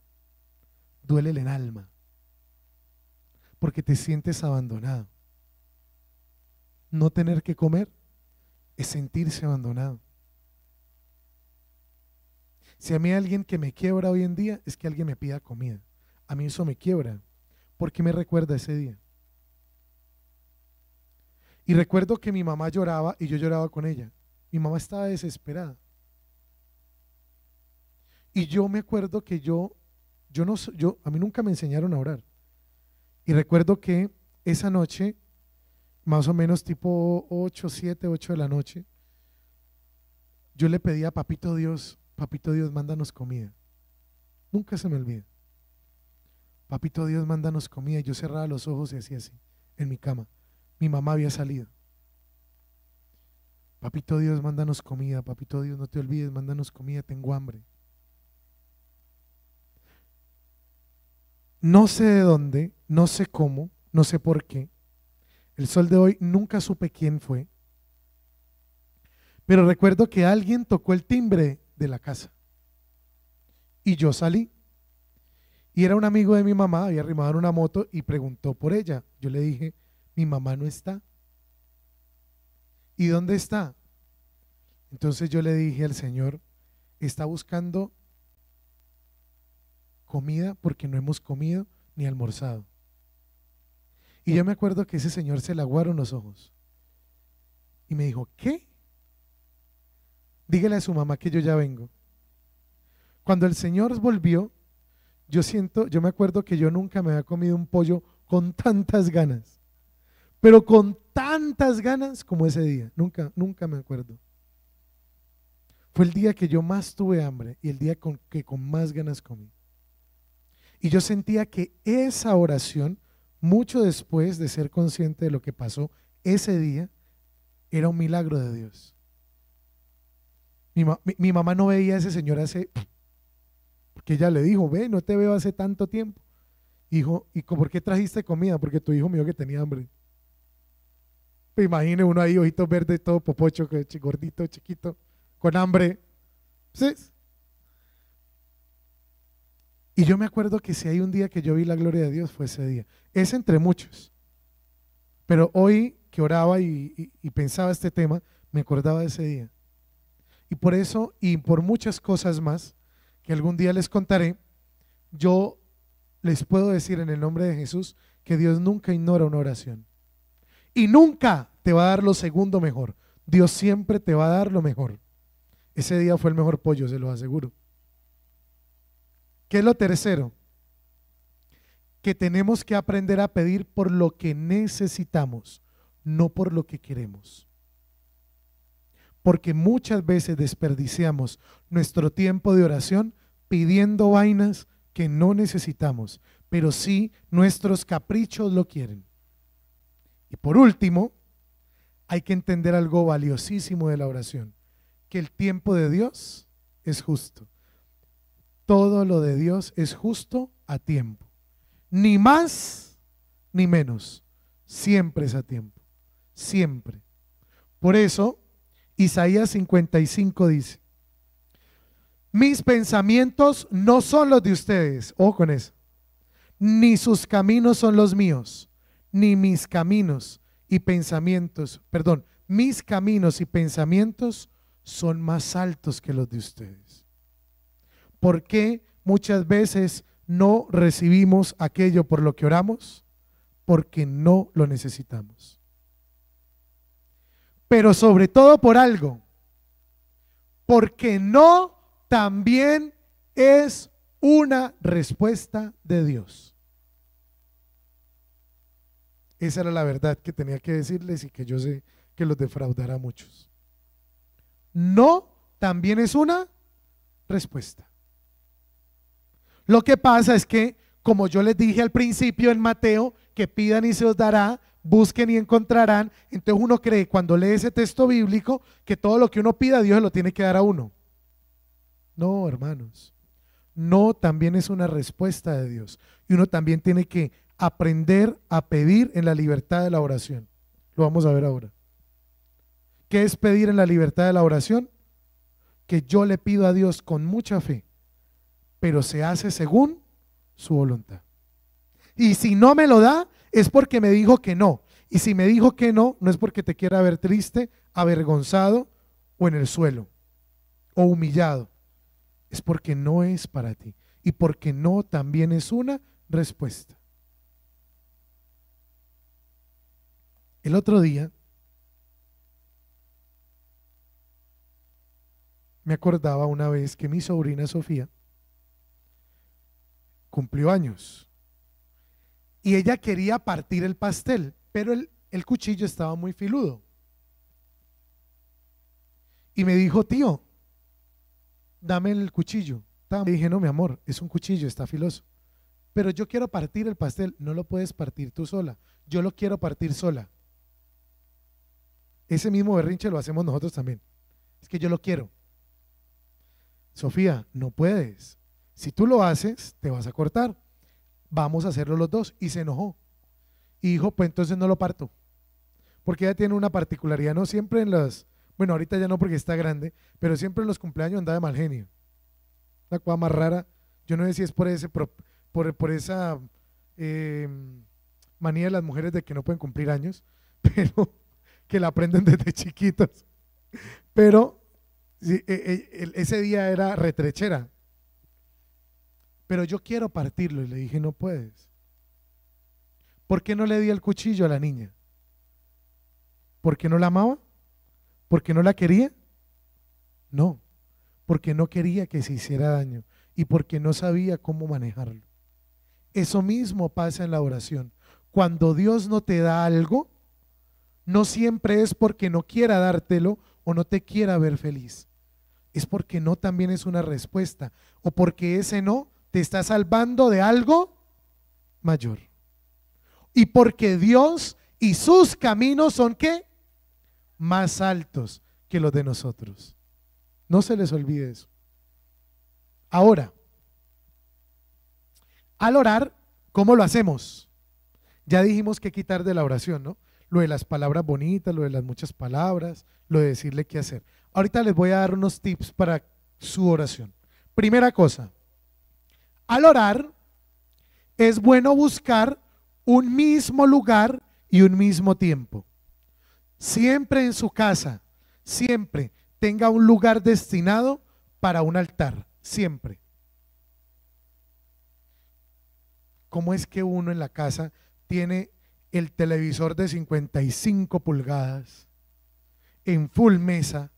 Duele en el alma. Porque te sientes abandonado. No tener que comer es sentirse abandonado. Si a mí hay alguien que me quiebra hoy en día, es que alguien me pida comida. A mí eso me quiebra, porque me recuerda ese día. Y recuerdo que mi mamá lloraba y yo lloraba con ella. Mi mamá estaba desesperada. Y yo me acuerdo que a mí nunca me enseñaron a orar. Y recuerdo que esa noche, más o menos tipo 8 de la noche, yo le pedí a Papito Dios, mándanos comida. Nunca se me olvida. Papito Dios, mándanos comida. Y yo cerraba los ojos y hacía así, en mi cama. Mi mamá había salido. Papito Dios, mándanos comida. Papito Dios, no te olvides, mándanos comida, tengo hambre. No sé de dónde, no sé cómo, no sé por qué. El sol de hoy nunca supe quién fue. Pero recuerdo que alguien tocó el timbre de la casa. Y yo salí. Y era un amigo de mi mamá, había arrimado en una moto y preguntó por ella. Yo le dije, mi mamá no está. ¿Y dónde está? Entonces yo le dije al Señor, está buscando comida porque no hemos comido ni almorzado. Y yo me acuerdo que ese señor se le aguaron los ojos y me dijo, ¿qué? Dígale a su mamá que yo ya vengo. Cuando el Señor volvió, yo me acuerdo que yo nunca me había comido un pollo con tantas ganas, pero con tantas ganas como ese día, nunca me acuerdo. Fue el día que yo más tuve hambre y el día que con más ganas comí. Y yo sentía que esa oración, mucho después de ser consciente de lo que pasó día, era un milagro de Dios. Mi mamá no veía a ese señor porque ella le dijo, ve, no te veo hace tanto tiempo. Hijo, ¿y por qué trajiste comida? Porque tu hijo mío que tenía hambre. Pues imagine uno ahí, ojitos verdes, todo popocho, gordito, chiquito, con hambre. ¿Sí? Y yo me acuerdo que si hay un día que yo vi la gloria de Dios, fue ese día. Es entre muchos. Pero hoy que oraba y pensaba este tema, me acordaba de ese día. Y por eso, y por muchas cosas más, que algún día les contaré, yo les puedo decir en el nombre de Jesús que Dios nunca ignora una oración. Y nunca te va a dar lo segundo mejor. Dios siempre te va a dar lo mejor. Ese día fue el mejor pollo, se lo aseguro. ¿Qué es lo tercero? Que tenemos que aprender a pedir por lo que necesitamos, no por lo que queremos. Porque muchas veces desperdiciamos nuestro tiempo de oración pidiendo vainas que no necesitamos, pero sí nuestros caprichos lo quieren. Y por último, hay que entender algo valiosísimo de la oración, que el tiempo de Dios es justo. Todo lo de Dios es justo a tiempo. Ni más ni menos. Siempre es a tiempo. Siempre. Por eso, Isaías 55 dice, mis pensamientos no son los de ustedes, ojo con eso, ni sus caminos son los míos, ni mis caminos y pensamientos, perdón, mis caminos y pensamientos son más altos que los de ustedes. ¿Por qué muchas veces no recibimos aquello por lo que oramos? Porque no lo necesitamos. Pero sobre todo por algo, porque no también es una respuesta de Dios. Esa era la verdad que tenía que decirles y que yo sé que los defraudará a muchos. No también es una respuesta. Lo que pasa es que, como yo les dije al principio en Mateo, que pidan y se os dará, busquen y encontrarán. Entonces uno cree cuando lee ese texto bíblico que todo lo que uno pida Dios se lo tiene que dar a uno. No, hermanos, no también es una respuesta de Dios y uno también tiene que aprender a pedir en la libertad de la oración. Lo vamos a ver ahora. ¿Qué es pedir en la libertad de la oración? Que yo le pido a Dios con mucha fe, pero se hace según su voluntad. Y si no me lo da, es porque me dijo que no. Y si me dijo que no, no es porque te quiera ver triste, avergonzado o en el suelo o humillado. Es porque no es para ti. Y porque no también es una respuesta. El otro día me acordaba una vez que mi sobrina Sofía cumplió años. Y ella quería partir el pastel, pero el cuchillo estaba muy filudo. Y me dijo, tío, dame el cuchillo. Le dije, no, mi amor, es un cuchillo, está filoso. Pero yo quiero partir el pastel. No lo puedes partir tú sola. Yo lo quiero partir sola. Ese mismo berrinche lo hacemos nosotros también. Es que yo lo quiero. Sofía, no puedes. Si tú lo haces, te vas a cortar. Vamos a hacerlo los dos. Y se enojó. Y dijo, pues entonces no lo parto. Porque ella tiene una particularidad, no siempre en las, bueno, ahorita ya no porque está grande, pero siempre en los cumpleaños anda de mal genio. Una cosa más rara. Yo no sé si es por esa manía de las mujeres de que no pueden cumplir años, pero que la aprenden desde chiquitos. Pero sí, ese día era retrechera. Pero yo quiero partirlo y le dije, no puedes. ¿Por qué no le di el cuchillo a la niña? ¿Por qué no la amaba? ¿Por qué no la quería? No, porque no quería que se hiciera daño y porque no sabía cómo manejarlo. Eso mismo pasa en la oración. Cuando Dios no te da algo, no siempre es porque no quiera dártelo o no te quiera ver feliz. Es porque no también es una respuesta o porque ese no te está salvando de algo mayor. Y porque Dios y sus caminos son ¿qué? Más altos que los de nosotros. No se les olvide eso. Ahora, al orar, ¿cómo lo hacemos? Ya dijimos que quitar de la oración, ¿no? Lo de las palabras bonitas, lo de las muchas palabras, lo de decirle qué hacer. Ahorita les voy a dar unos tips para su oración. Primera cosa, al orar es bueno buscar un mismo lugar y un mismo tiempo. Siempre en su casa, siempre tenga un lugar destinado para un altar, siempre. ¿Cómo es que uno en la casa tiene el televisor de 55 pulgadas en full mesa,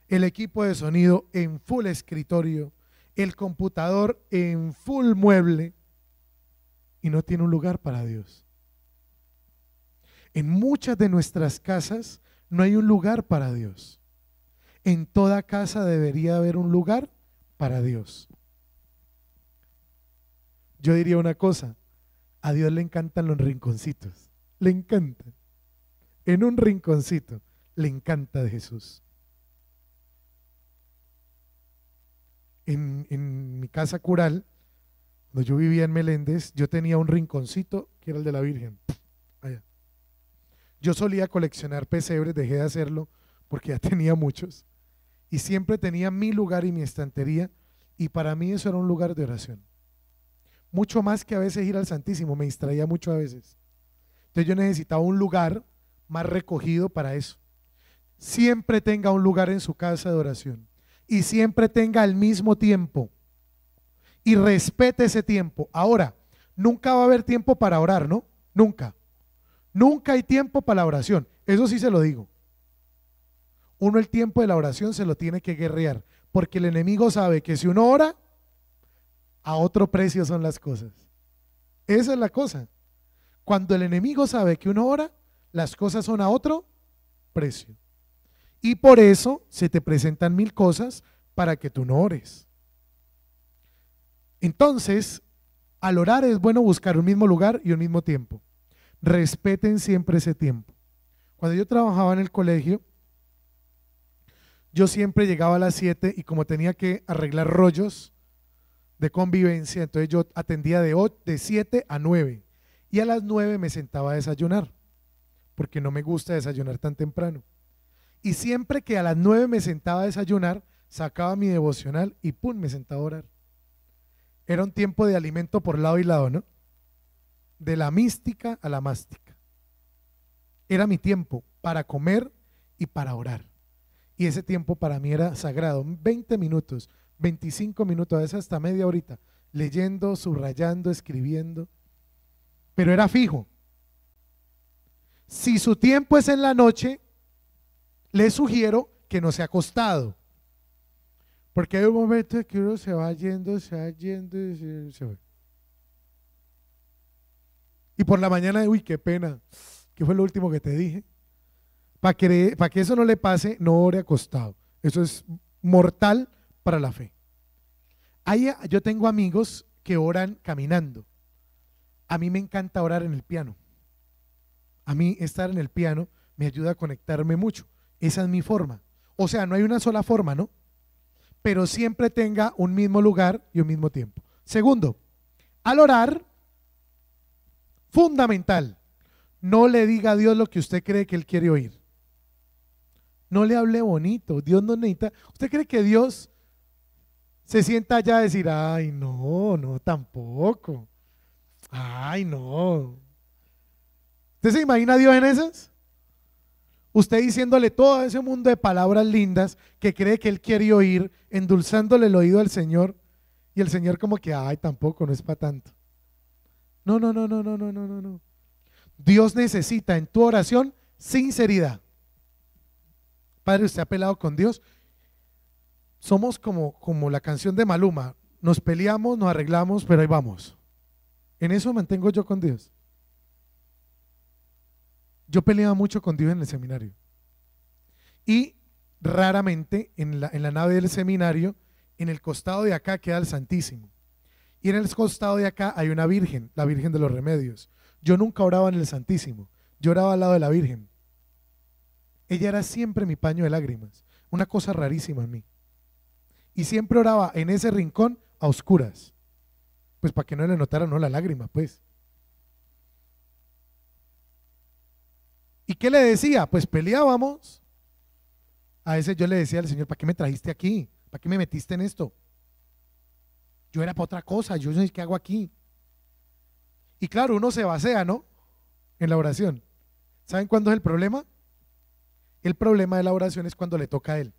el equipo de sonido en full escritorio, el computador en full mueble y no tiene un lugar para Dios? En muchas de nuestras casas no hay un lugar para Dios. En toda casa debería haber un lugar para Dios. Yo diría una cosa, a Dios le encantan los rinconcitos, le encantan. En un rinconcito le encanta de Jesús. En mi casa cural, cuando yo vivía en Meléndez, yo tenía un rinconcito que era el de la Virgen, allá. Yo solía coleccionar pesebres, dejé de hacerlo porque ya tenía muchos, y siempre tenía mi lugar y mi estantería, y para mí eso era un lugar de oración. Mucho más que a veces ir al Santísimo, me distraía mucho a veces. Entonces yo necesitaba un lugar más recogido para eso. Siempre tenga un lugar en su casa de oración y siempre tenga el mismo tiempo y respete ese tiempo. Ahora, nunca va a haber tiempo para orar, ¿no? Nunca. Nunca hay tiempo para la oración, eso sí se lo digo. Uno el tiempo de la oración se lo tiene que guerrear, porque el enemigo sabe que si uno ora, a otro precio son las cosas. Esa es la cosa. Cuando el enemigo sabe que uno ora, las cosas son a otro precio. Y por eso se te presentan mil cosas para que tú no ores. Entonces, al orar es bueno buscar un mismo lugar y un mismo tiempo. Respeten siempre ese tiempo. Cuando yo trabajaba en el colegio, yo siempre llegaba a las 7 y como tenía que arreglar rollos de convivencia, entonces yo atendía de 7 a 9 y a las 9 me sentaba a desayunar, porque no me gusta desayunar tan temprano. Y siempre que a las 9 me sentaba a desayunar, sacaba mi devocional y pum, me sentaba a orar. Era un tiempo de alimento por lado y lado, ¿no? De la mística a la mástica. Era mi tiempo para comer y para orar. Y ese tiempo para mí era sagrado, 20 minutos, 25 minutos, a veces hasta media horita, leyendo, subrayando, escribiendo, pero era fijo. Si su tiempo es en la noche, le sugiero que no sea acostado, porque hay un momento en que uno se va yendo y se va. Y por la mañana, uy, qué pena, ¿qué fue lo último que te dije? Para que eso no le pase, no ore acostado. Eso es mortal para la fe. Yo tengo amigos que oran caminando. A mí me encanta orar en el piano. A mí estar en el piano me ayuda a conectarme mucho. Esa es mi forma. O sea, no hay una sola forma, ¿no? Pero siempre tenga un mismo lugar y un mismo tiempo. Segundo, al orar, fundamental, no le diga a Dios lo que usted cree que Él quiere oír. No le hable bonito. Dios no necesita. ¿Usted cree que Dios se sienta allá a decir, ay, no, no, tampoco? Ay, no. ¿Usted se imagina a Dios en esas? Usted diciéndole todo ese mundo de palabras lindas que cree que Él quiere oír, endulzándole el oído al Señor, y el Señor como que, ay, tampoco, no es para tanto. No, no, no, no, no, no, no, no, no. Dios necesita en tu oración sinceridad. Padre, usted ha peleado con Dios. Somos como la canción de Maluma. Nos peleamos, nos arreglamos, pero ahí vamos. En eso mantengo yo con Dios. Yo peleaba mucho con Dios en el seminario. Y raramente en la nave del seminario, en el costado de acá queda el Santísimo. Y en el costado de acá hay una Virgen, la Virgen de los Remedios. Yo nunca oraba en el Santísimo, yo oraba al lado de la Virgen. Ella era siempre mi paño de lágrimas, una cosa rarísima en mí. Y siempre oraba en ese rincón a oscuras, pues para que no le notaran la lágrima, pues. ¿Y qué le decía? Pues peleábamos. A veces yo le decía al Señor, ¿para qué me trajiste aquí? ¿Para qué me metiste en esto? Yo era para otra cosa, yo no sé qué hago aquí. Y claro, uno se basea, ¿no? En la oración. ¿Saben cuándo es el problema? El problema de la oración es cuando le toca a él.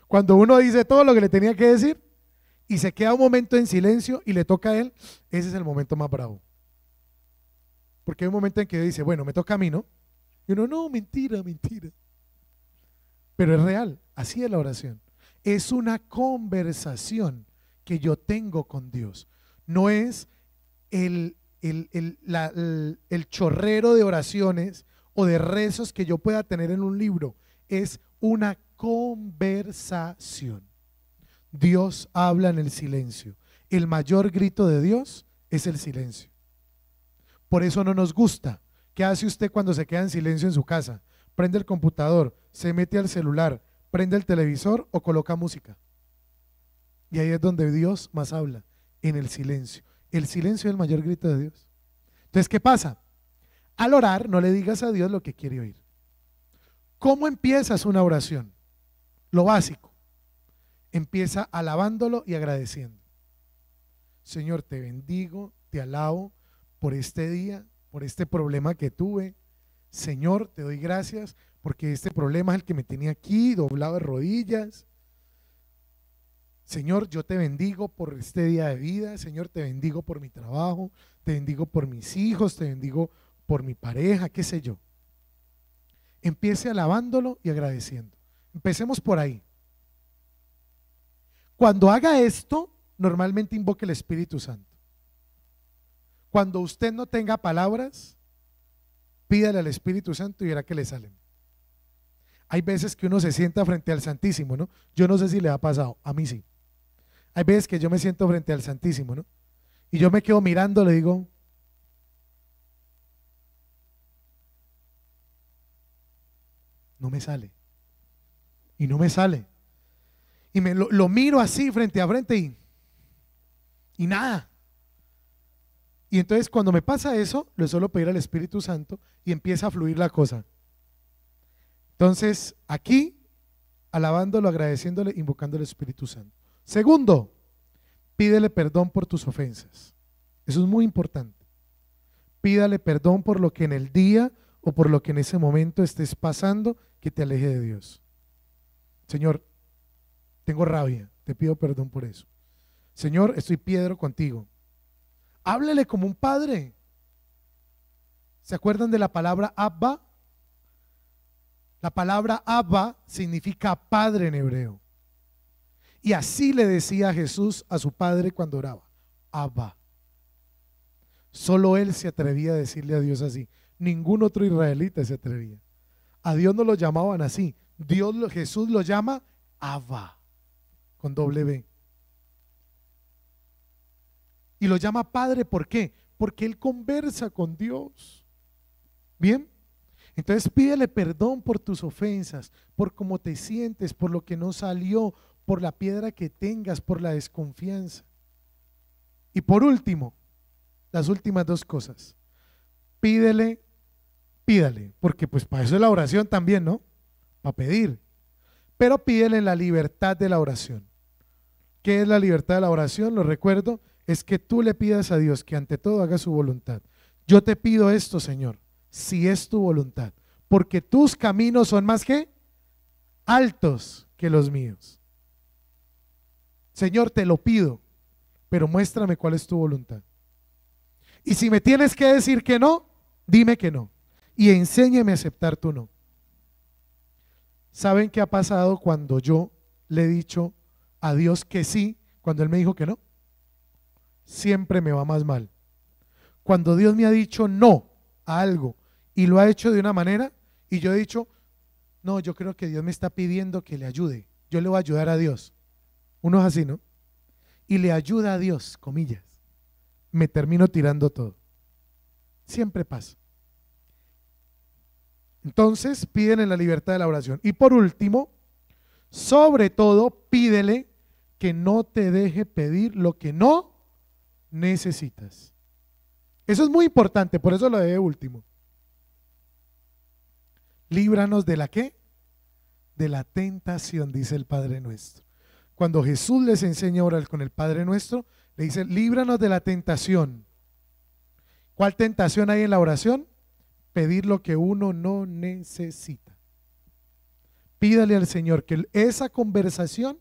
Cuando uno dice todo lo que le tenía que decir y se queda un momento en silencio y le toca a él, ese es el momento más bravo. Porque hay un momento en que dice, bueno, me toca a mí, ¿no? Y uno, no, mentira, mentira. Pero es real, así es la oración. Es una conversación que yo tengo con Dios. No es el chorrero de oraciones o de rezos que yo pueda tener en un libro. Es una conversación. Dios habla en el silencio. El mayor grito de Dios es el silencio. Por eso no nos gusta. ¿Qué hace usted cuando se queda en silencio en su casa? Prende el computador, se mete al celular, prende el televisor o coloca música. Y ahí es donde Dios más habla, en el silencio. El silencio es el mayor grito de Dios. Entonces, ¿qué pasa? Al orar, no le digas a Dios lo que quiere oír. ¿Cómo empiezas una oración? Lo básico. Empieza alabándolo y agradeciendo. Señor, te bendigo, te alabo por este día, por este problema que tuve. Señor, te doy gracias porque este problema es el que me tenía aquí, doblado de rodillas. Señor, yo te bendigo por este día de vida. Señor, te bendigo por mi trabajo, te bendigo por mis hijos, te bendigo por mi pareja, qué sé yo. Empiece alabándolo y agradeciendo. Empecemos por ahí. Cuando haga esto, normalmente invoque el Espíritu Santo. Cuando usted no tenga palabras, pídale al Espíritu Santo y verá que le salen. Hay veces que uno se sienta frente al Santísimo, ¿no? Yo no sé si le ha pasado, a mí sí. Hay veces que yo me siento frente al Santísimo, ¿no? Y yo me quedo mirando, le digo, no me sale. Y no me sale. Y lo miro así frente a frente y nada. Y entonces cuando me pasa eso, le suelo pedir al Espíritu Santo y empieza a fluir la cosa. Entonces, aquí, alabándolo, agradeciéndole, invocando al Espíritu Santo. Segundo, pídele perdón por tus ofensas. Eso es muy importante. Pídale perdón por lo que en el día o por lo que en ese momento estés pasando que te aleje de Dios. Señor, tengo rabia, te pido perdón por eso. Señor, estoy piedro contigo. Háblele como un padre. ¿Se acuerdan de la palabra Abba? La palabra Abba significa padre en hebreo. Y así le decía Jesús a su padre cuando oraba. Abba. Solo él se atrevía a decirle a Dios así. Ningún otro israelita se atrevía. A Dios no lo llamaban así. Jesús lo llama Abba, con doble B. Y lo llama Padre, ¿por qué? Porque Él conversa con Dios. ¿Bien? Entonces pídele perdón por tus ofensas, por cómo te sientes, por lo que no salió, por la piedra que tengas, por la desconfianza. Y por último, las últimas dos cosas. Pídele, porque pues para eso es la oración también, ¿no? Para pedir. Pero pídele la libertad de la oración. ¿Qué es la libertad de la oración? Lo recuerdo, es que tú le pidas a Dios que ante todo haga su voluntad. Yo te pido esto, Señor, si es tu voluntad, porque tus caminos son más que altos que los míos. Señor, te lo pido, pero muéstrame cuál es tu voluntad. Y si me tienes que decir que no, dime que no. Y enséñeme a aceptar tu no. ¿Saben qué ha pasado cuando yo le he dicho a Dios que sí, cuando Él me dijo que no? Siempre me va más mal. Cuando Dios me ha dicho no a algo y lo ha hecho de una manera y yo he dicho, no, yo creo que Dios me está pidiendo que le ayude. Yo le voy a ayudar a Dios. Uno es así, ¿no? Y le ayuda a Dios, comillas. Me termino tirando todo. Siempre pasa. Entonces piden en la libertad de la oración. Y por último, sobre todo, pídele que no te deje pedir lo que no necesitas. Eso es muy importante, por eso lo de último. Líbranos de la ¿qué? De la tentación, dice el Padre Nuestro. Cuando Jesús les enseña a orar con el Padre Nuestro, le dice, líbranos de la tentación. ¿Cuál tentación hay en la oración? Pedir lo que uno no necesita. Pídale al Señor que esa conversación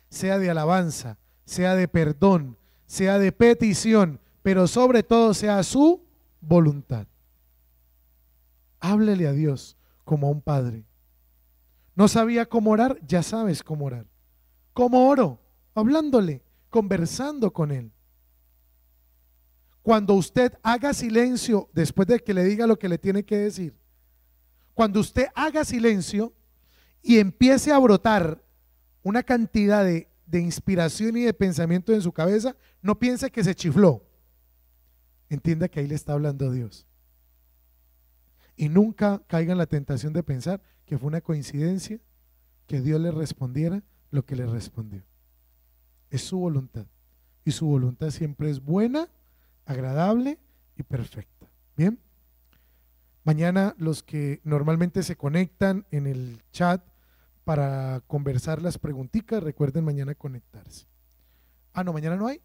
sea de alabanza, sea de perdón, sea de petición, pero sobre todo sea su voluntad. Háblele a Dios como a un padre. No sabía cómo orar, ya sabes cómo orar. ¿Cómo oro? Hablándole, conversando con Él. Cuando usted haga silencio después de que le diga lo que le tiene que decir, cuando usted haga silencio y empiece a brotar una cantidad de inspiración y de pensamiento en su cabeza, no piense que se chifló. Entienda que ahí le está hablando Dios. Y nunca caiga en la tentación de pensar que fue una coincidencia que Dios le respondiera lo que le respondió. Es su voluntad. Y su voluntad siempre es buena, agradable y perfecta. Bien. Mañana los que normalmente se conectan en el chat para conversar las preguntitas, recuerden mañana conectarse. Ah, no, mañana no hay.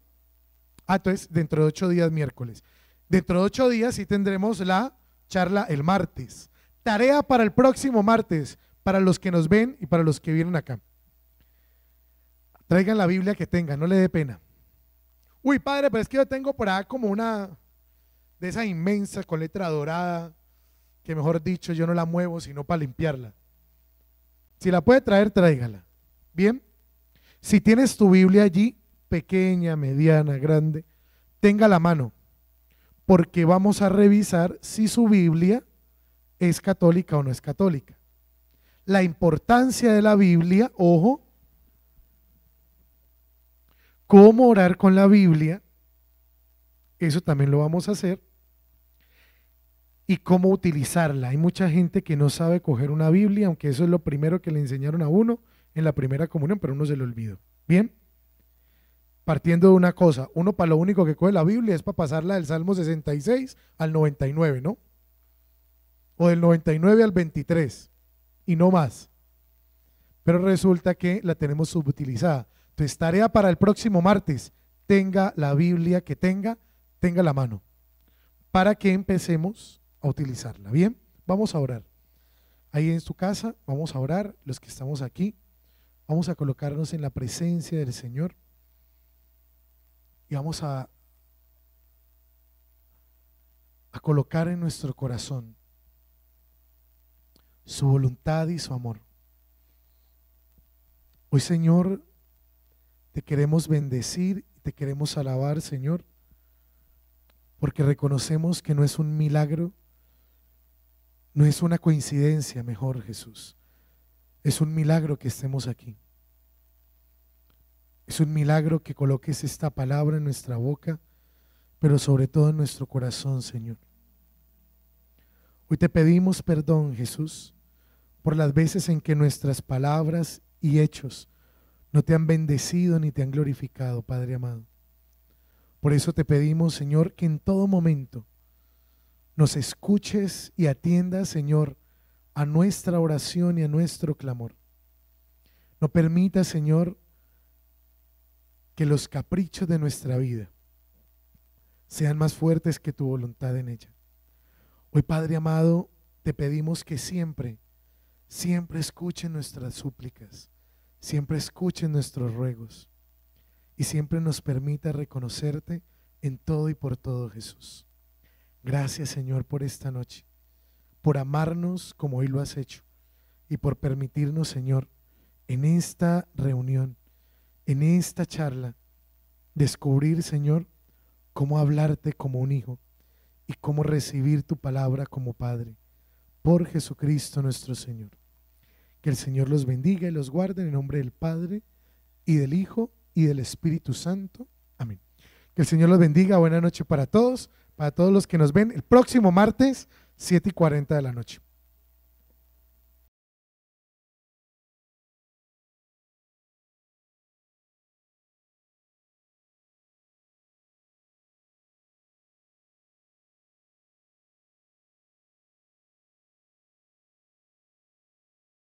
Ah, entonces dentro de 8 días, miércoles. Dentro de 8 días sí tendremos la charla el martes. Tarea para el próximo martes, para los que nos ven y para los que vienen acá. Traigan la Biblia que tengan, no le dé pena. Uy, padre, pero es que yo tengo por acá como una de esa inmensa con letra dorada, que mejor dicho yo no la muevo sino para limpiarla. Si la puede traer, tráigala. Bien. Si tienes tu Biblia allí, pequeña, mediana, grande, tenga la mano, porque vamos a revisar si su Biblia es católica o no es católica. La importancia de la Biblia, ojo, cómo orar con la Biblia, eso también lo vamos a hacer, y cómo utilizarla. Hay mucha gente que no sabe coger una Biblia, aunque eso es lo primero que le enseñaron a uno en la primera comunión, pero uno se lo olvidó. Bien, partiendo de una cosa, uno para lo único que coge la Biblia es para pasarla del Salmo 66 al 99, ¿no? O del 99 al 23, y no más. Pero resulta que la tenemos subutilizada. Entonces, tarea para el próximo martes, tenga la Biblia que tenga la mano, para que empecemos a utilizarla. Bien, vamos a orar. Ahí en su casa, vamos a orar, los que estamos aquí, vamos a colocarnos en la presencia del Señor y vamos a colocar en nuestro corazón su voluntad y su amor. Hoy, Señor, te queremos bendecir, te queremos alabar, Señor, porque reconocemos que no es un milagro, no es una coincidencia, mejor Jesús, es un milagro que estemos aquí. Es un milagro que coloques esta palabra en nuestra boca, pero sobre todo en nuestro corazón, Señor. Hoy te pedimos perdón, Jesús, por las veces en que nuestras palabras y hechos no te han bendecido ni te han glorificado, Padre amado. Por eso te pedimos, Señor, que en todo momento nos escuches y atiendas, Señor, a nuestra oración y a nuestro clamor. No permitas, Señor, que los caprichos de nuestra vida sean más fuertes que tu voluntad en ella. Hoy, Padre amado, te pedimos que siempre escuchen nuestras súplicas, siempre escuchen nuestros ruegos y siempre nos permita reconocerte en todo y por todo, Jesús. Gracias, Señor, por esta noche, por amarnos como hoy lo has hecho y por permitirnos, Señor, en esta reunión, en esta charla, descubrir, Señor, cómo hablarte como un hijo y cómo recibir tu palabra como Padre, por Jesucristo nuestro Señor. Que el Señor los bendiga y los guarde en el nombre del Padre y del Hijo y del Espíritu Santo. Amén. Que el Señor los bendiga. Buena noche para todos los que nos ven el próximo martes, 7:40 de la noche.